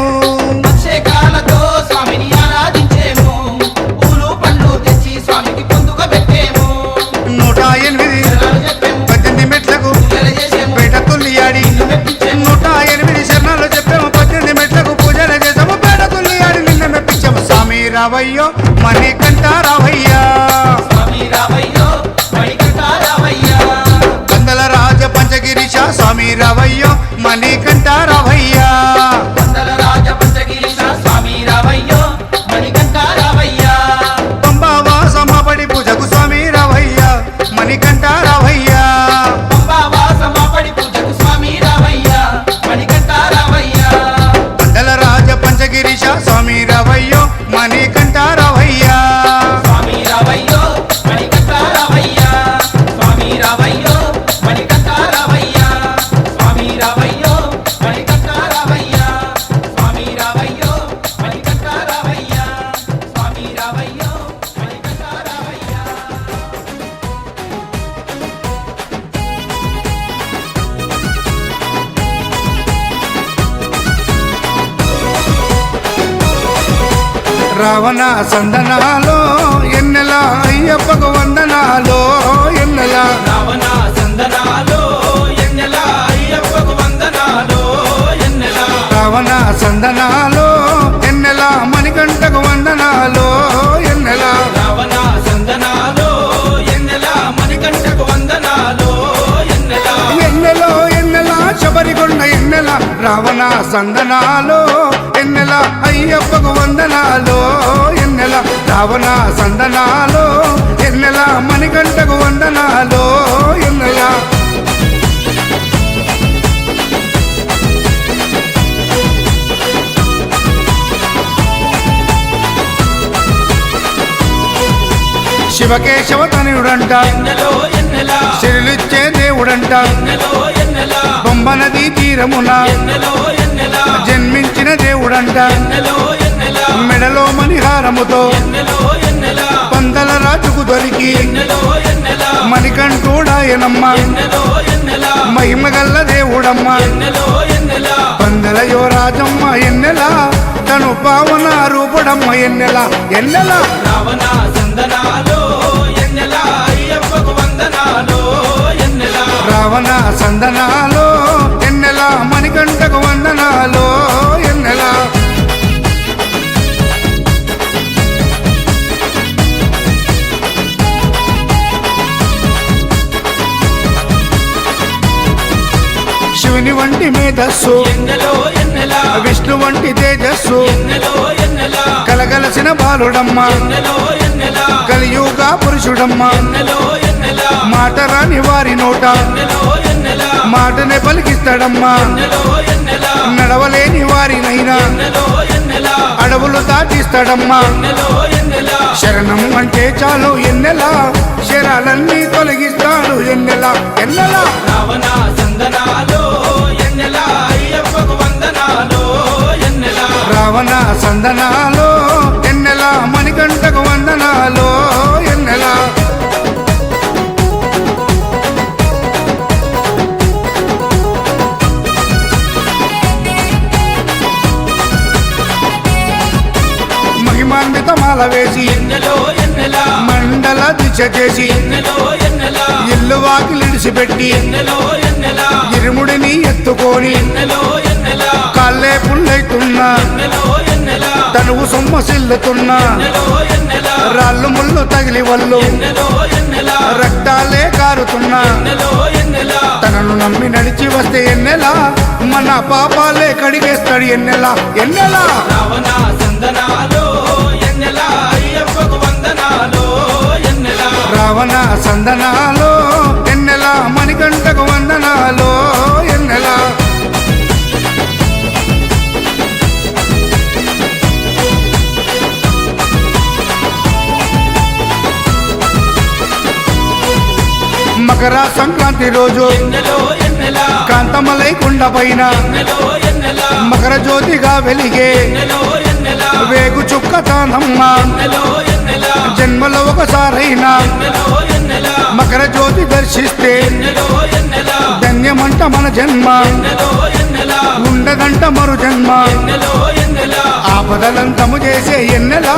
అభిషేకాలతో స్వామిని ఆరాధించేము పూలు పండ్లు తెచ్చి స్వామికి పొందుక పెట్టేము 108 చెప్పేము 18 మెట్లకు పూజలు చేసేము పేట తుల్లియాడి నిన్ను మెప్పించేము 108 శరణాలు చెప్పాము 18 మెట్లకు పూజలు చేసాము పేట తుల్లియాడి నిన్న మెప్పించాము స్వామి రావయ్యో మణికంఠ రావయ్యా స్వామి రావయ్యో మణికంఠ రావయ్యా కందల రాజ పంచగిరిశ స్వామి రావయ్యో మణికంఠ రావయ్యా వందల రాజ పంచగిరీశ స్వామి రావయ్యో మణికంఠ రావయ్యా పంబావాసమ్మ బడి పూజకు స్వామి రావయ్యా మణికంఠ రావయ్యా పంబావాసమ్మ పడి పూజకు స్వామి రావయ్యా మణికంఠ రావయ్యా కందల రాజ పంచగిరిశ స్వామి రావయ్యో మణికంఠ రావయ్యా స్వామి రావయ్యో మణికంఠ రావయ్యా స్వామి రావయ్యో మణికంఠ రావయ్యా స్వామి రావయ్యో మణికంఠ రావయ్యా స్వామి రావయ్యో మణికంఠ రావయ్యా స్వామి రావయ్యో మణికంఠ రావయ్యా రావణ సందనాలో ఎన్నెల అయ్యప్పకు వందనాలో ఎన్నెల రావణ సందనాలో ఎన్నెల అయ్యప్పకు వందనాలో ఎన్నెల రావణ సందనాలో ఎన్నెల మణికంఠకు వందనాలో ఎన్నెల రావణ సందనాలో ఎన్నెల మణికంఠకు వందనాలో ఎన్నెల ఎన్నెలో ఎన్నెల శబరికొండ ఎన్నెల రావణ సందనాలో ఎన్నెల అయ్యప్పకు వందనాలో ఎన్నెల రావణ సందనాలో ఎన్నెల మణికంఠకు వందనాలో ఎన్నెల శివకేశవ తనయుడంట ఎన్నెలో ఎన్నెల శిరులిచ్చే దేవుడంట ఎన్నెలో ఎన్నెల బొమ్మ నదీ తీరమున ఎన్నెలో ఎన్నెల జన్మించిన దేవుడంట ఎన్నెలో ఎన్నెల మెడలో మణిహారముతో ఎన్నెలో ఎన్నెల పందల రాజుకు దొరికి ఎన్నెలో ఎన్నెల మణికంఠుడాయనమ్మ ఎన్నెలో ఎన్నెల మహిమగల్ల దేవుడమ్మ ఎన్నెలో ఎన్నెల పందల యువరాజమ్మ ఎన్నెల తను పావన రూపుడమ్మ ఎన్నెల ఎన్నెల రావణ సందనాలో ఎన్నెల అయ్యప్పకు వందనాలో ఎన్నెల రావణ సందనాలో ఎన్నెల మణికంఠకు వందనాలో ఎన్నెల శివుని వంటి మేధస్సు ఎన్నెలో ఎన్నెల విష్ణు వంటి తేజస్సు ఎన్నెలో ఎన్నెల కలగలసిన బాలుడమ్మ ఎన్నెలో ఎన్నెల కలియుగ పురుషుడమ్మ ఎన్నెలో ఎన్నెల మాట రాని వారి నోట ఎన్నెలో ఎన్నెల మాటనే పలికిస్తాడమ్మా ఎన్నెలో ఎన్నెల నడవలేని వారినైనా ఎన్నెలో ఎన్నెల అడవులు దాటిస్తాడమ్మా ఎన్నెలో ఎన్నెల శరణం అంటే చాలు ఎన్నెల శరాలన్నీ తొలగిస్తాడు ఎన్నెల ఎన్నెల రావణ సందనాలో ఎన్నెల అయ్యప్పకు వందనాలో ఎన్నెల రావణ సందనాలో ఎన్నెల మణికంఠకు వందనాలో ఎన్నెల మహిమాన్విత మాల వేసి ఎన్నెలో ఎన్నెల మండల దీక్ష చేసి ఎన్నెలో ఎన్నెలా ఇల్లు వాకిలిడిసిపెట్టి ఎన్నెలో ఎన్నెలా ఇరుముడిని ఎత్తుకొని ఎన్నెలో ఎన్నెలా కాళ్ళే పుల్లైతున్నా ఎన్నెలో ఎన్నెలా తనువు సొమ్మసిల్లుతున్నా ఎన్నెలో ఎన్నెలా రాళ్ళు ముళ్ళు తగిలి వల్లు ఎన్నెలో ఎన్నెలా రక్తాలే కారుతున్నా ఎన్నెలో ఎన్నెలా తనను నమ్మి నడిచి వస్తే ఎన్నెలా మన పాపాలే కడిగేస్తాడు ఎన్నెలా ఎన్నెలా రావణ సందనాలో ఎన్నెలా అయ్యప్పకు వందనాలో ఎన్నెలా రావణ సందనాలో ఎన్నెలా మణికంఠకు వందనాలో ఎన్నెలా మకర సంక్రాంతి రోజు ఎన్నెలో ఎన్నెలా కాంతమలై కొండ పైన ఎన్నెలో ఎన్నెలా మకర జ్యోతిగా వెలిగే ఎన్నెలో ఎన్నెలా వేగు చుక్క తానమ్మ ఎన్నెలో ఎన్నెలా జన్మలో ఒకసారైనా ఎన్నెలో ఎన్నెలా మకర జ్యోతి దర్శిస్తే ఎన్నెలో ఎన్నెలా ధన్యమంట మన జన్మ ఎన్నెలో ఎన్నెలా ఉండదంట మరు జన్మ ఎన్నెలో ఎన్నెలా ఆపదలంతము చేసే ఎన్నెలా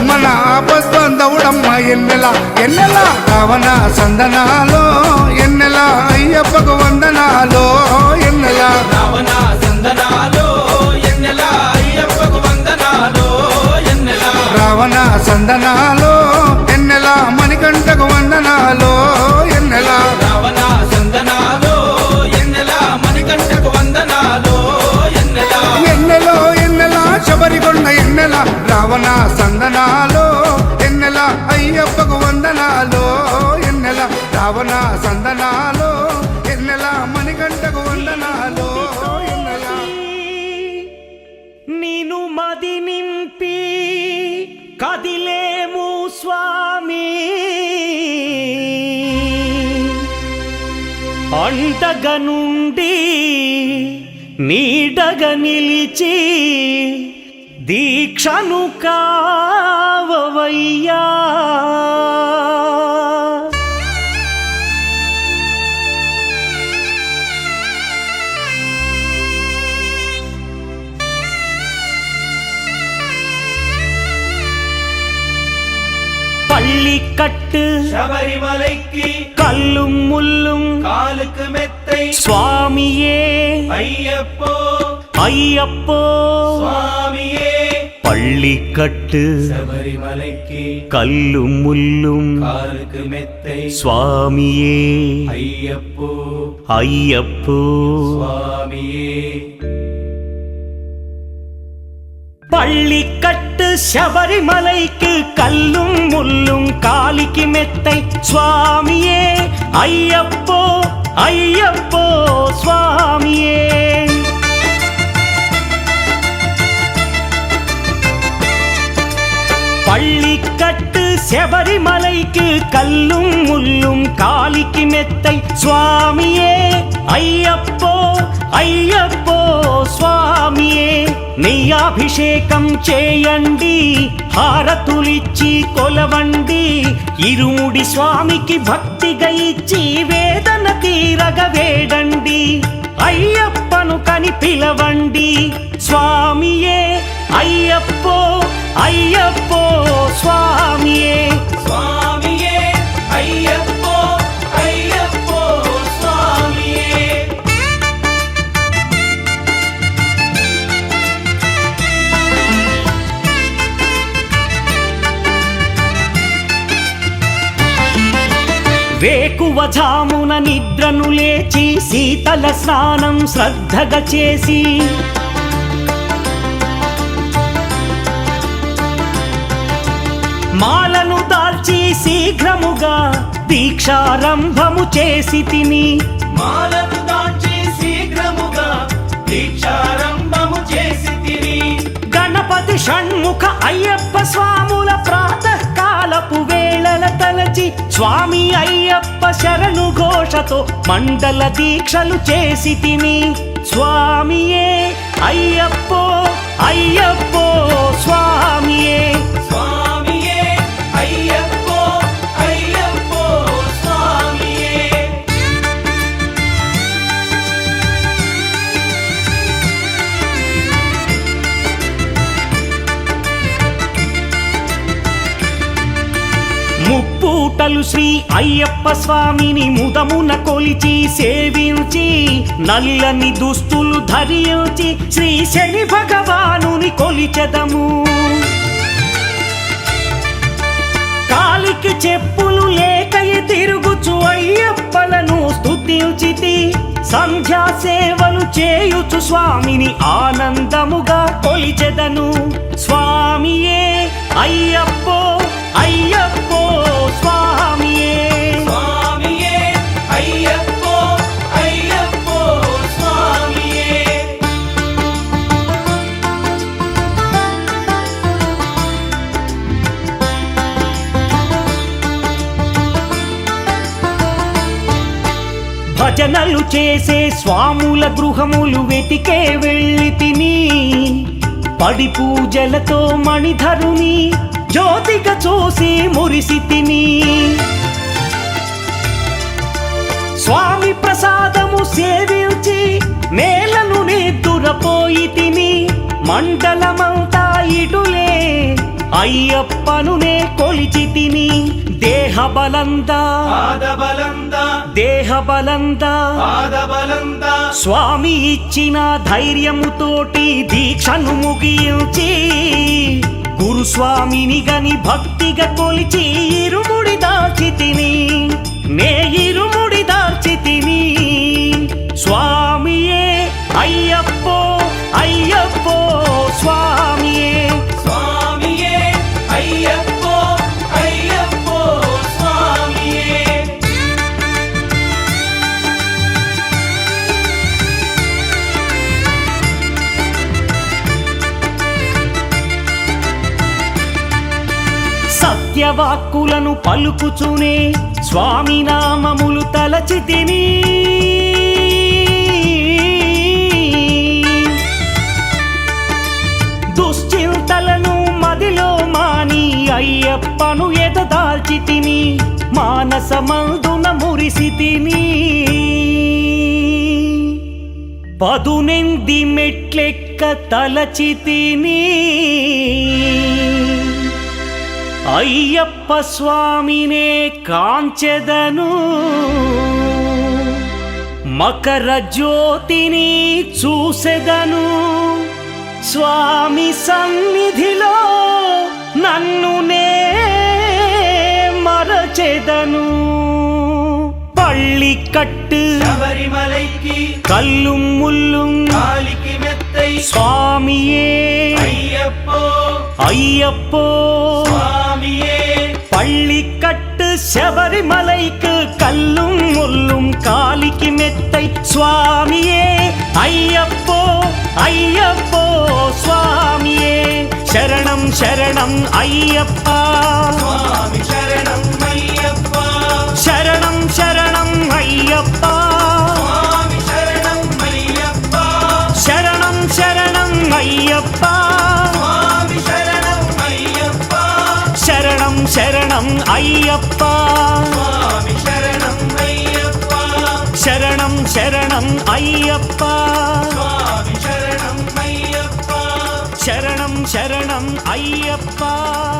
మన ఆపస్తందవుడమ్మ ఎన్నెలా ఎన్నెలా రావణ సందనాలో ఎన్నెలా అయ్యప్పకు వందనాలో ఎన్నెలా రావణ సందనాలో ఎన్నెలా అయ్యప్పకు వందనాలో ఎన్నెలా రావణ సందనాలో ఎన్నెలా మణికంఠకు వందనాలో ఎన్నెలా రావణ సందనాలో ఎన్నెలా మణికంఠకు వందనాలో ఎన్నెలా ఎన్నెలో ఎన్నెలా శబరికొండ ఎన్నెలా రావణ సందనాలో ఎన్నెలా అయ్యప్పకు వందనాలో ఎన్నెలా రావణ సందనాలో ఎన్నెలా మణికంఠకు వందనాలో ఎన్నెలా నీను మది నింపి కదిలేము స్వామి అండగ నుండి నీడగా నిలిచి దీక్షను కావవయ్యా பள்ளிக்கட்டு శబరిమలైకి கல்லும் முள்ளும் కాలుకు మెత్తై சுவாமியே అయ్యప్పో ஐயப்போ స్వామియే பள்ளிக்கட்டு శబరిమలైకి கல்லும் முள்ளும் కాలుకు మెత్తై சுவாமியே అయ్యప్పో ஐயப்போ స్వామియే பள்ளிக்கட்டு శబరిమలైకి கல்லும் முள்ளும் காலிக்கு மெத்தை சுவாமியே ஐயப்போ ஐயப்போ சுவாமியே பள்ளிக்கட்டு శబరిమలైకి கல்லும் முள்ளும் காலிக்கு மெத்தை சுவாமியே ஐயப்போ ஐயப்போ స్వామియే నెయ్యాభిషేకం చేయండి హారతులిచ్చి కొలవండి ఇరుముడి స్వామికి భక్తిగా ఇచ్చి వేదన తీరగ వేడండి అయ్యప్పను కని పిలవండి స్వామియే అయ్యప్పో అయ్యప్పో స్వామియే స్వామియే అయ్యప్పో అయ్యప్పో స్వామియే వేకువజామున నిద్రను లేచి శీతల స్నానం శ్రద్ధగా చేసి మాలను దాల్చి శీఘ్రముగా దీక్షారంభము చేసి తిని మాలను దాల్చి శీఘ్రముగా దీక్షారంభము చేసి తిని గణపతి షణ్ముఖ అయ్యప్ప స్వాముల ప్రాతకాలపు వేళల తలచి స్వామి అయ్యప్ప శరణు ఘోషతో మండల దీక్షలు చేసి తిని స్వామియే అయ్యప్పో అయ్యప్పో స్వామియే స్వామియే అయ్యప్పో అయ్యప్పో స్వామియే ముప్పూటలు శ్రీ అయ్యప్ప స్వామిని ముదమున కొలిచి సేవించి నల్లని దుస్తులు ధరించి శ్రీ శని భగవానుని కొలిచెదము. కాలికి చెప్పులు లేకయి తిరుగుచు అయ్యప్పలను స్తుతించితి. సంధ్యా సేవలు చేయుచు స్వామిని ఆనందముగా కొలిచెదను. స్వామియే అయ్యప్పో అయ్యప్పో స్వామియే. స్వామియే అయ్యప్పో అయ్యప్పో స్వామియే. భజనలు చేసే స్వాముల గృహములు వెతికే వెళ్ళి తిని పడి పూజలతో మణిధరుని జ్యోతిగా చూసి మురిసి తిని. స్వామి ప్రసాదము సేవించి నేలను నిద్దురపోయి తిని మండలమంతా ఇటులే అయ్యప్పనునే కొలిచి తిని. దేహబలందా పాదబలందా దేహబలందా పాదబలందా స్వామి ఇచ్చిన ధైర్యముతోటి దీక్షను ముగించి గురుస్వామిని గని భక్తిగా కొలిచి ఇరుముడి దాల్చి తిని. నే ఇరుముడి దాల్చి తిని. స్వామియే అయ్యప్పో అయ్యప్పో స్వామియే. స్వామియే అయ్యప్పో అయ్యప్పో స్వామియే. సత్యవాక్కులను పలుకుచునే స్వామి నామములు తలచి తిని. దుశ్చింతలను మదిలో మాని అయ్యప్పను ఎదదాల్చి తిని. మానసమందున మురిసి తిని. పదునెంది మెట్లెక్క తలచి తిని. అయ్యప్ప స్వామినే కాంచెదను. మకర జ్యోతిని చూసెదను. స్వామి సన్నిధిలో నన్ను నే మరచెదను. పళ్ళి కట్టు శబరిమలైకి కల్లుం ముల్లుం కాలికి మెత్తై స్వామియే అయ్యప్పో అయ్యప్పో. స్వామియే பள்ளி கட்டு శబరిమలైக்கு கல்லும் முள்ளும் காலிக்கு மெத்தை சுவாமியே ஐயப்போ ஐயப்போ சுவாமியே. శరణం శరణం అయ్యప్పా. స్వామి శరణం అయ్యప్ప. శరణం శరణం అయ్యప్పా. స్వామి శరణం అయ్యప్ప. శరణం శరణం అయ్యప్పా. స్వామి శరణం అయ్యప్ప. శరణం శరణం అయ్యప్పా. స్వామి శరణం అయ్యప్ప. శరణం శరణం అయ్యప్పా. స్వామి శరణం అయ్యప్ప. శరణం శరణం అయ్యప్పా.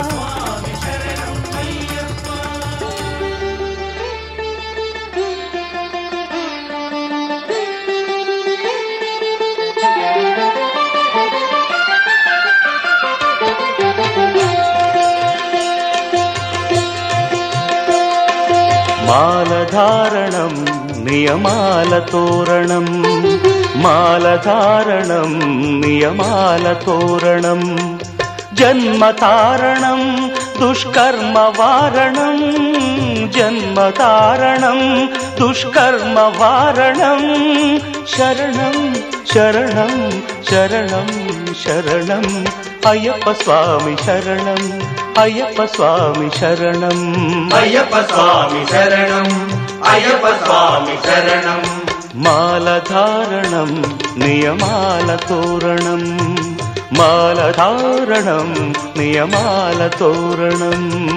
స్వామి శరణం అయ్యప్ప. మాలధారణం నియమాల తోరణం. మాలధారణం నియమాల తోరణం. జన్మతారణం దుష్కర్మ వారణం. జన్మతారణం దుష్కర్మ వారణం. శరణం శరణం శరణం శరణం అయ్యప్ప స్వామి శరణం. అయ్యప్ప స్వామి శరణం. అయ్యప్ప స్వామి శరణం. అయ్యప్ప స్వామి శరణం. మాలధారణం నియమాల తోరణం. మాలధారణం నియమాల తోరణం.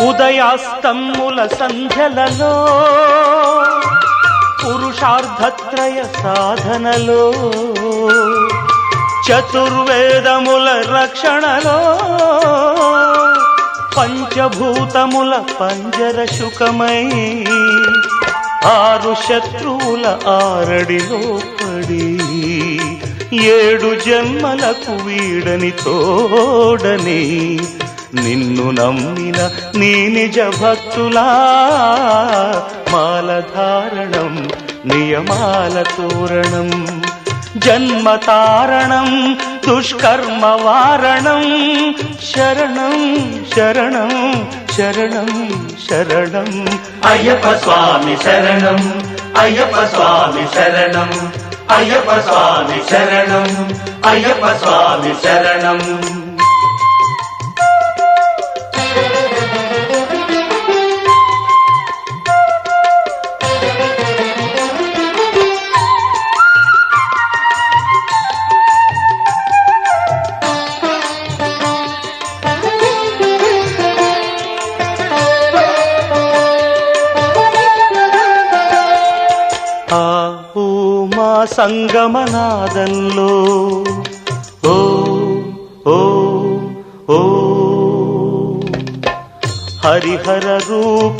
ఉదయాస్త తమ్ముల సంధ్యలలో పురుషార్థత్రయ సాధనలో చతుర్వేదముల రక్షణలో పంచభూతముల పంజర శుకమై ఆరు శత్రువుల ఆరడిలో పడి 7 జన్మలకు వీడని తోడని నిన్ను నమ్మిన నీ నిజ భక్తులా మాలధారణం నియమాల తోరణం జన్మతారణం దుష్కర్మ వారణం శరణం శరణం శరణం శరణం అయ్యప్ప స్వామి శరణం అయ్యప్ప స్వామి శరణం అయ్యప్ప స్వామి శరణం అయ్యప్ప స్వామి శరణం సంగమనాదంలో ఓ ఓ ఓ హరిహర రూపాద్వైతంలో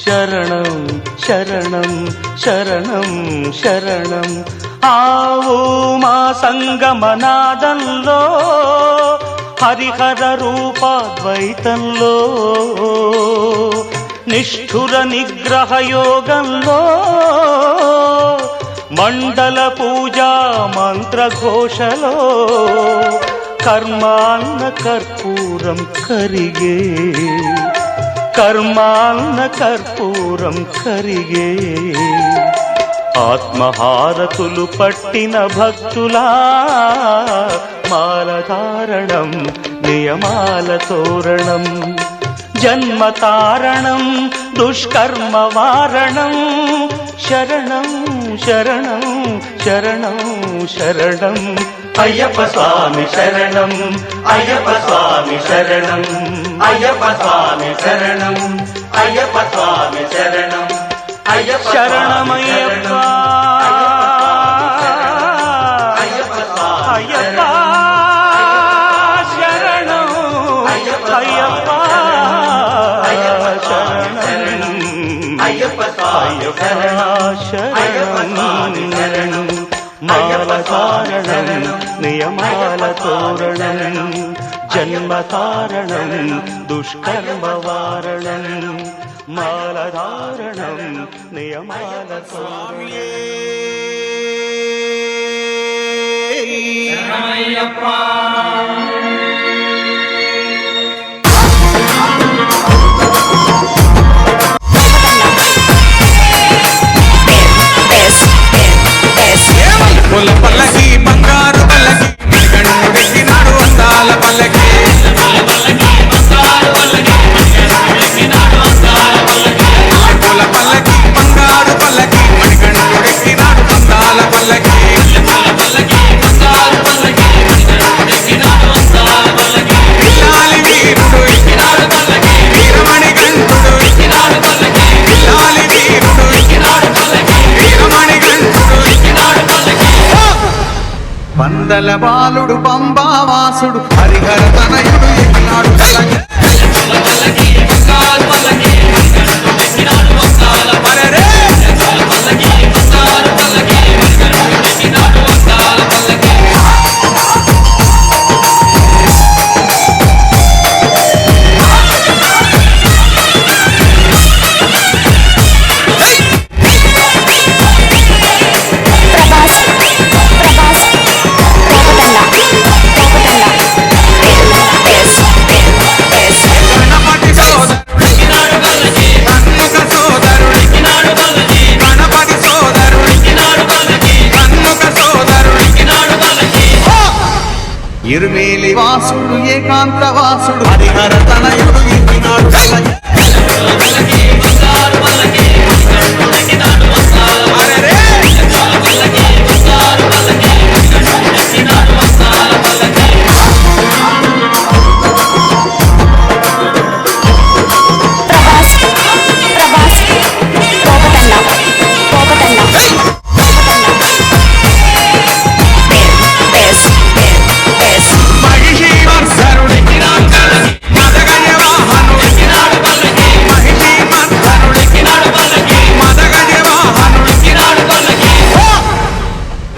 శరణం శరణం శరణం శరణం ఆవు మా సంగమనాదంలో హరిహర రూపాద్వైతంలో నిష్ఠుర నిగ్రహ యోగంలో మండల పూజా మంత్రఘోషలో కర్మాన్న కర్పూరం కరిగే కర్మాన్న కర్పూరం కరిగే ఆత్మహారతులు పట్టిన భక్తులా మాలధారణం నియమాల తోరణం జన్మతారణం దుష్కర్మ వారణం శరణం శరణం శరణం శరణం అయ్యప్ప స్వామి శరణం అయ్యప్ప స్వామి శరణం అయ్యప్ప స్వామి శరణం అయ్యప్ప స్వామి శరణం అయ్యప్ప శరణమయ్యప్ప అయ్యప్ప స్వామి శరణం అయ్యప్ప అయ్యప్ప స్వామి శరణం మాలధారణం నియమాల తోరణం జన్మతారణం దుష్కర్మ వారణం మాలధారణం నియమాల పుల్ల పల్లకి బంగారు పల్లకి గండుడెక్కినాడు అందాల పల్లకి పుల్ల పల్లకి బంగారు పల్లకి మణిగండుడెక్కినాడు అందాల పల్లకి పిల్లాలి వీరుడు వీరమణి గంటుడు పిల్లాలి వీరుడు వీరమణి గంటుడు పందల బాలుడు పంబావాసుడు హరిహర తనయుడు ఎక్కినాడు పల్లకి అరెరే! గణపతి సోదరుడు కన్నుక సోదరుడు గణపతి సోదరుడు కన్నుక సోదరుడు ఇరుమేలి వాసుడు ఏకాంత వాసుడు హరిహర తనయుడు ఎక్కినాడు పల్లకి అరెరే!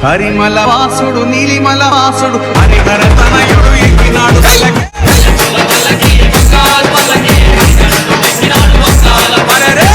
హరిమల వాసుడు నీలిమల వాసుడు హరిహర తనయుడు ఎక్కినాడు పల్లకి. అరెరే!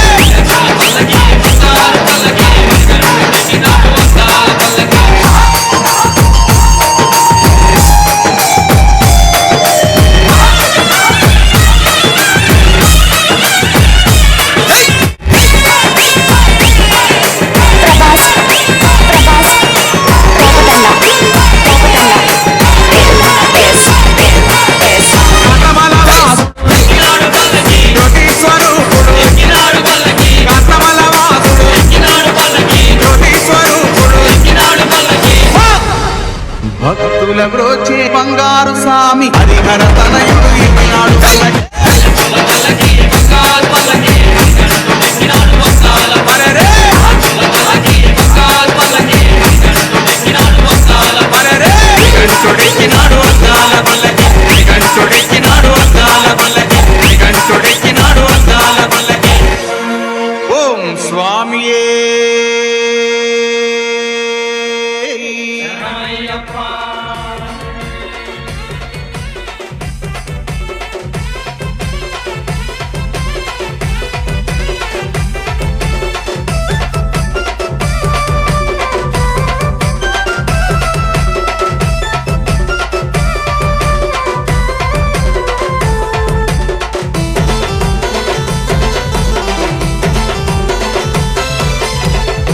భక్తుల బ్రోచే బంగారు స్వామి హరిహర తనయుడు ఎక్కినాడు పల్లకి. అరెరే! అరెరే! గంటుడెక్కినాడు అద్దాల పల్లకి, గంటుడెక్కినాడు అద్దాల పల్లకి, గంటుడెక్కినాడు అద్దాల పల్లకి. ఓం స్వామియే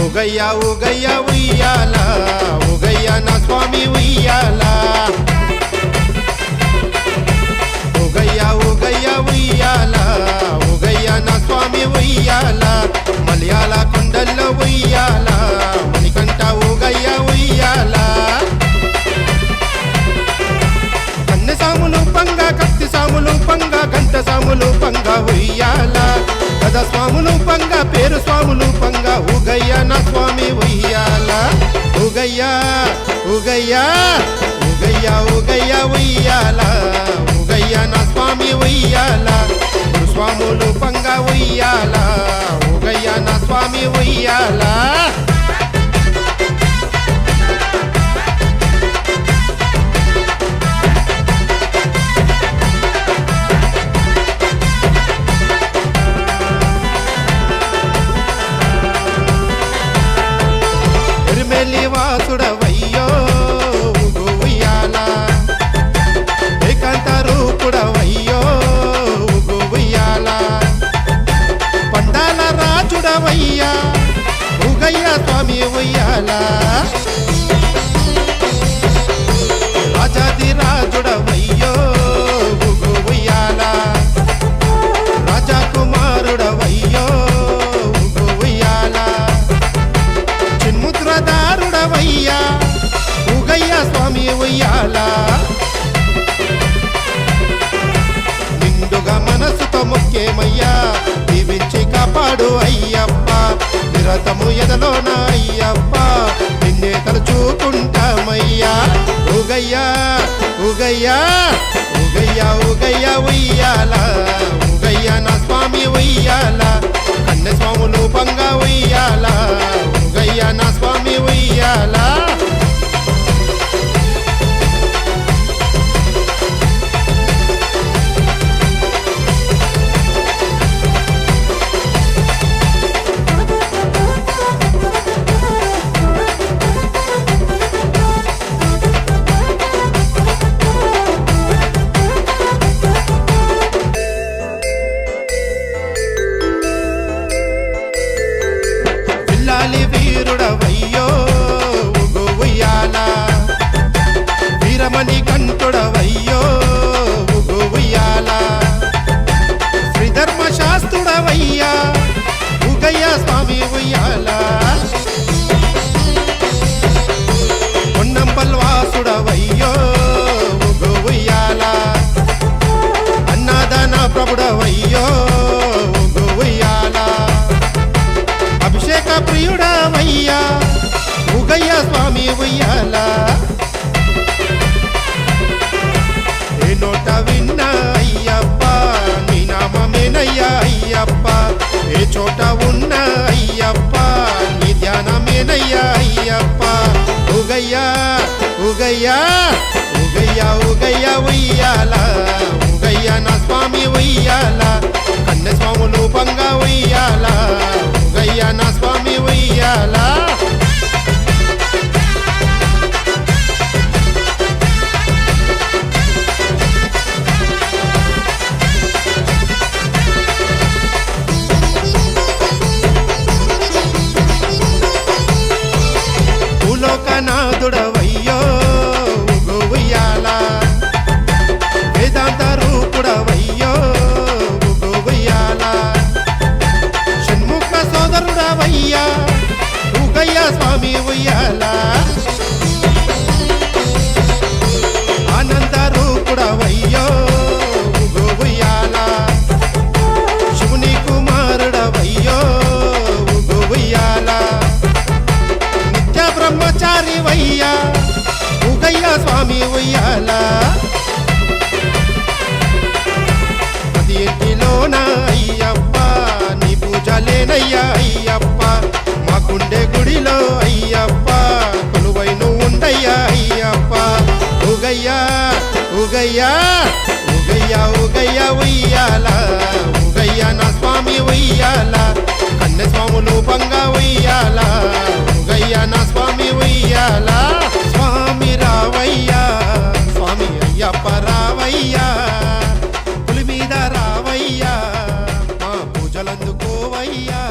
ఉగయ్య ఉగయ్య ఉయ్యాల ఉగయ్య నా స్వామి ఉయ్యాల ఉగయ్య ఉగయ్య ఉయ్యాల ఉగయ్య నా స్వామి ఉయ్యాల మలయాళ కొండల్లో ఉయ్యాల మణికంఠ ఉగయ్య ఉయ్యాల కన్నె సాములు పంగ కత్తి సాములు పంగ గంట సాములు పంగ ఉయ్యాల కథ స్వాములు పంగ పేరు స్వాములు పంగ ఉగయ్య నా స్వామి ఉయ్యాల ఉగయ్య ఉగయ్య ఉగయ్య ఉగయ్య ఉయ్యాల ఉగయ్య నా స్వామి ఉయ్యాల స్వాములు పంగ ఉయ్యాల ఉగయ్య నా స్వామి ఉయ్యాల వాసుడవయ్యో ఉయ్యాల ఏకాంత రూపుడవయ్యో ఉయ్యాల పండాల రాజుడవయ్యా ఉగయ్య స్వామి ఉయ్యాల రాజాది రాజుడవయ్యో ఉయ్యాల రాజా కుమారుడవయ్యో ఉయ్యాల చిన్ముద్రదారుడవయ్యా ఉగయ్య స్వామి ఉయ్యాల నిండుగా మనసుతో మొక్కేమయ్యా దీవించి కాపాడు అయ్యప్ప నిరతము ఎదలోన అయ్యప్ప నిన్నే తలుచుకుంటామయ్యా ఉగయ్య ఉగయ్య ఉగయ్య ఉగయ్య ఉయ్యాల ఉగయ్య నా స్వామి ఉయ్యాల కన్నె స్వాములు పంగ ఉయ్యాల ఉగయ్య నా స్వామి ఉయ్యాల వీరుడవయ్యో ఉయ్యాల వీరమణి కంఠుడవయ్యో ఉయ్యాల శ్రీధర్మ శాస్త్రుడవయ్యా ఉగయ్య స్వామి ఉయ్యాల పొన్నంపల్ వాసుడవయ్యో ఉయ్యాల అన్నదాన ప్రభుడవయ్యో ఉయ్యాల అభిషేక ప్రియుడవయ్యా ఉగయ్య స్వామి ఉయ్యాల ఏ నోట విన్నా అయ్యప్ప నీ నామమేనయ్యా అయ్యప్ప ఏ చోట ఉన్న అయ్యప్ప నీ ధ్యానమేనయ్యా అయ్యప్ప ఊగయ్యా ఊగయ్యా ఊగయ్యా ఊగయ్యా ఉయ్యాల ఊగయ్యా నా స్వామి ఉయ్యాల కన్నె స్వాములు పంగా ఉయ్యాల ఊగయ్యా నా స్వామి ఉయ్యాల భూలోకనాథుడవయ్యో ఊగు ఉయ్యాల వేదాంత రూపుడవయ్యో ఊగు ఉయ్యాల షణ్ముఖ సోదరుడవయ్యా ఊగయ్యా స్వామి ఉయ్యాల ఆనంద రూపుడవయ్యో ఊగు ఉయ్యాల శివుని కుమారుడవయ్యో ఊగు ఉయ్యాల నిత్య బ్రహ్మచారి వయ్యా ఊగయ్యా స్వామి ఉయ్యాల ప్రతి ఇంటిలోన అయ్యప్ప నీ పూజలేనయ్యా అయ్యప్ప మా గుండె గుడిలో అయ్యప్ప కొలువై నువ్వు ఉండయ్యా అయ్యప్ప ఊగయ్యా ఊగయ్యా ఊగయ్యా ఊగయ్యా ఉయ్యాల ఊగయ్యా నా స్వామి ఉయ్యాల కన్నె స్వాములు పంగా ఉయ్యాల ఊగయ్యా నా స్వామి ఉయ్యాల స్వామి రావయ్యా స్వామి అయ్యప్ప రావయ్యా పులి మీద రావయ్యా మా పూజలందుకోవయ్యా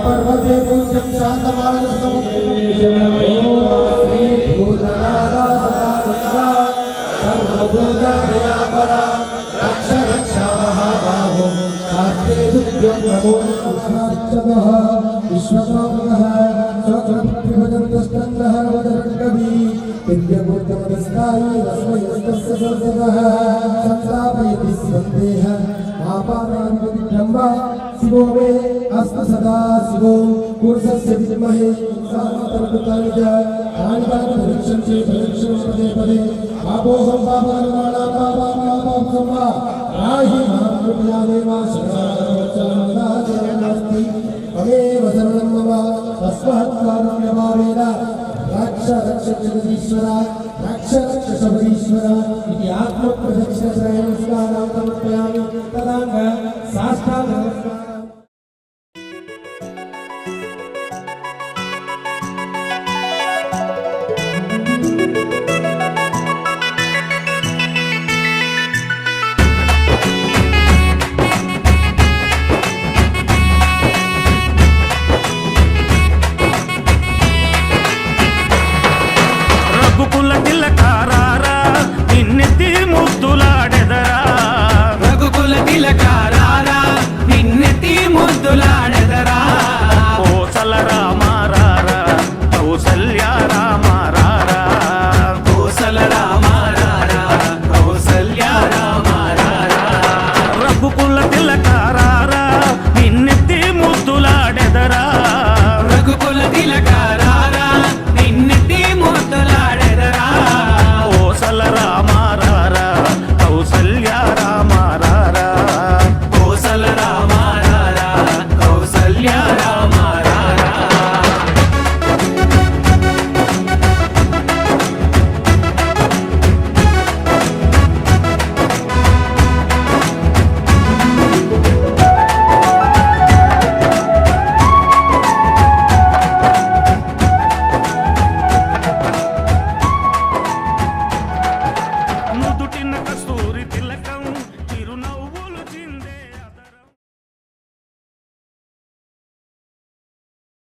पर्वते पूज्यं शान्तमानसमुद्रा रक्ष रक्षा महाबाहो शास्त्रे दुर्गं नमो नमः विश्वनाथः स्वकृतिभजन्तस्कन्दः वदरकवि दिव्यमूर्तमदस्तायि रस्मयस्तस्य सर्वतः संस्थापयति सन्देह आपादानि ब्रह्म शिवो मे अस्तु सदा शिवो पुरुषस्य विद्महे सामतर्कुतानि च आनिकानिरक्षं चेत् रक्षं पदे पदे आपोहं पापकर्माणां पापापापं वा राहि मां कृपया देवा शरणागच्छामि त्वमेव शरणं मम तस्मात्कारणं यमावेद रक्ष रक्ष जगदीश्वर रक्ष रक्ष शबरीश्वर इति आत्मप्रदक्षिणत्रयनमस्कारां समर्पयामि तदाङ्ग साष्टाङ्गनमस्कारः రఘుకుల తిలకారారా నిన్నెత్తి ముద్దులా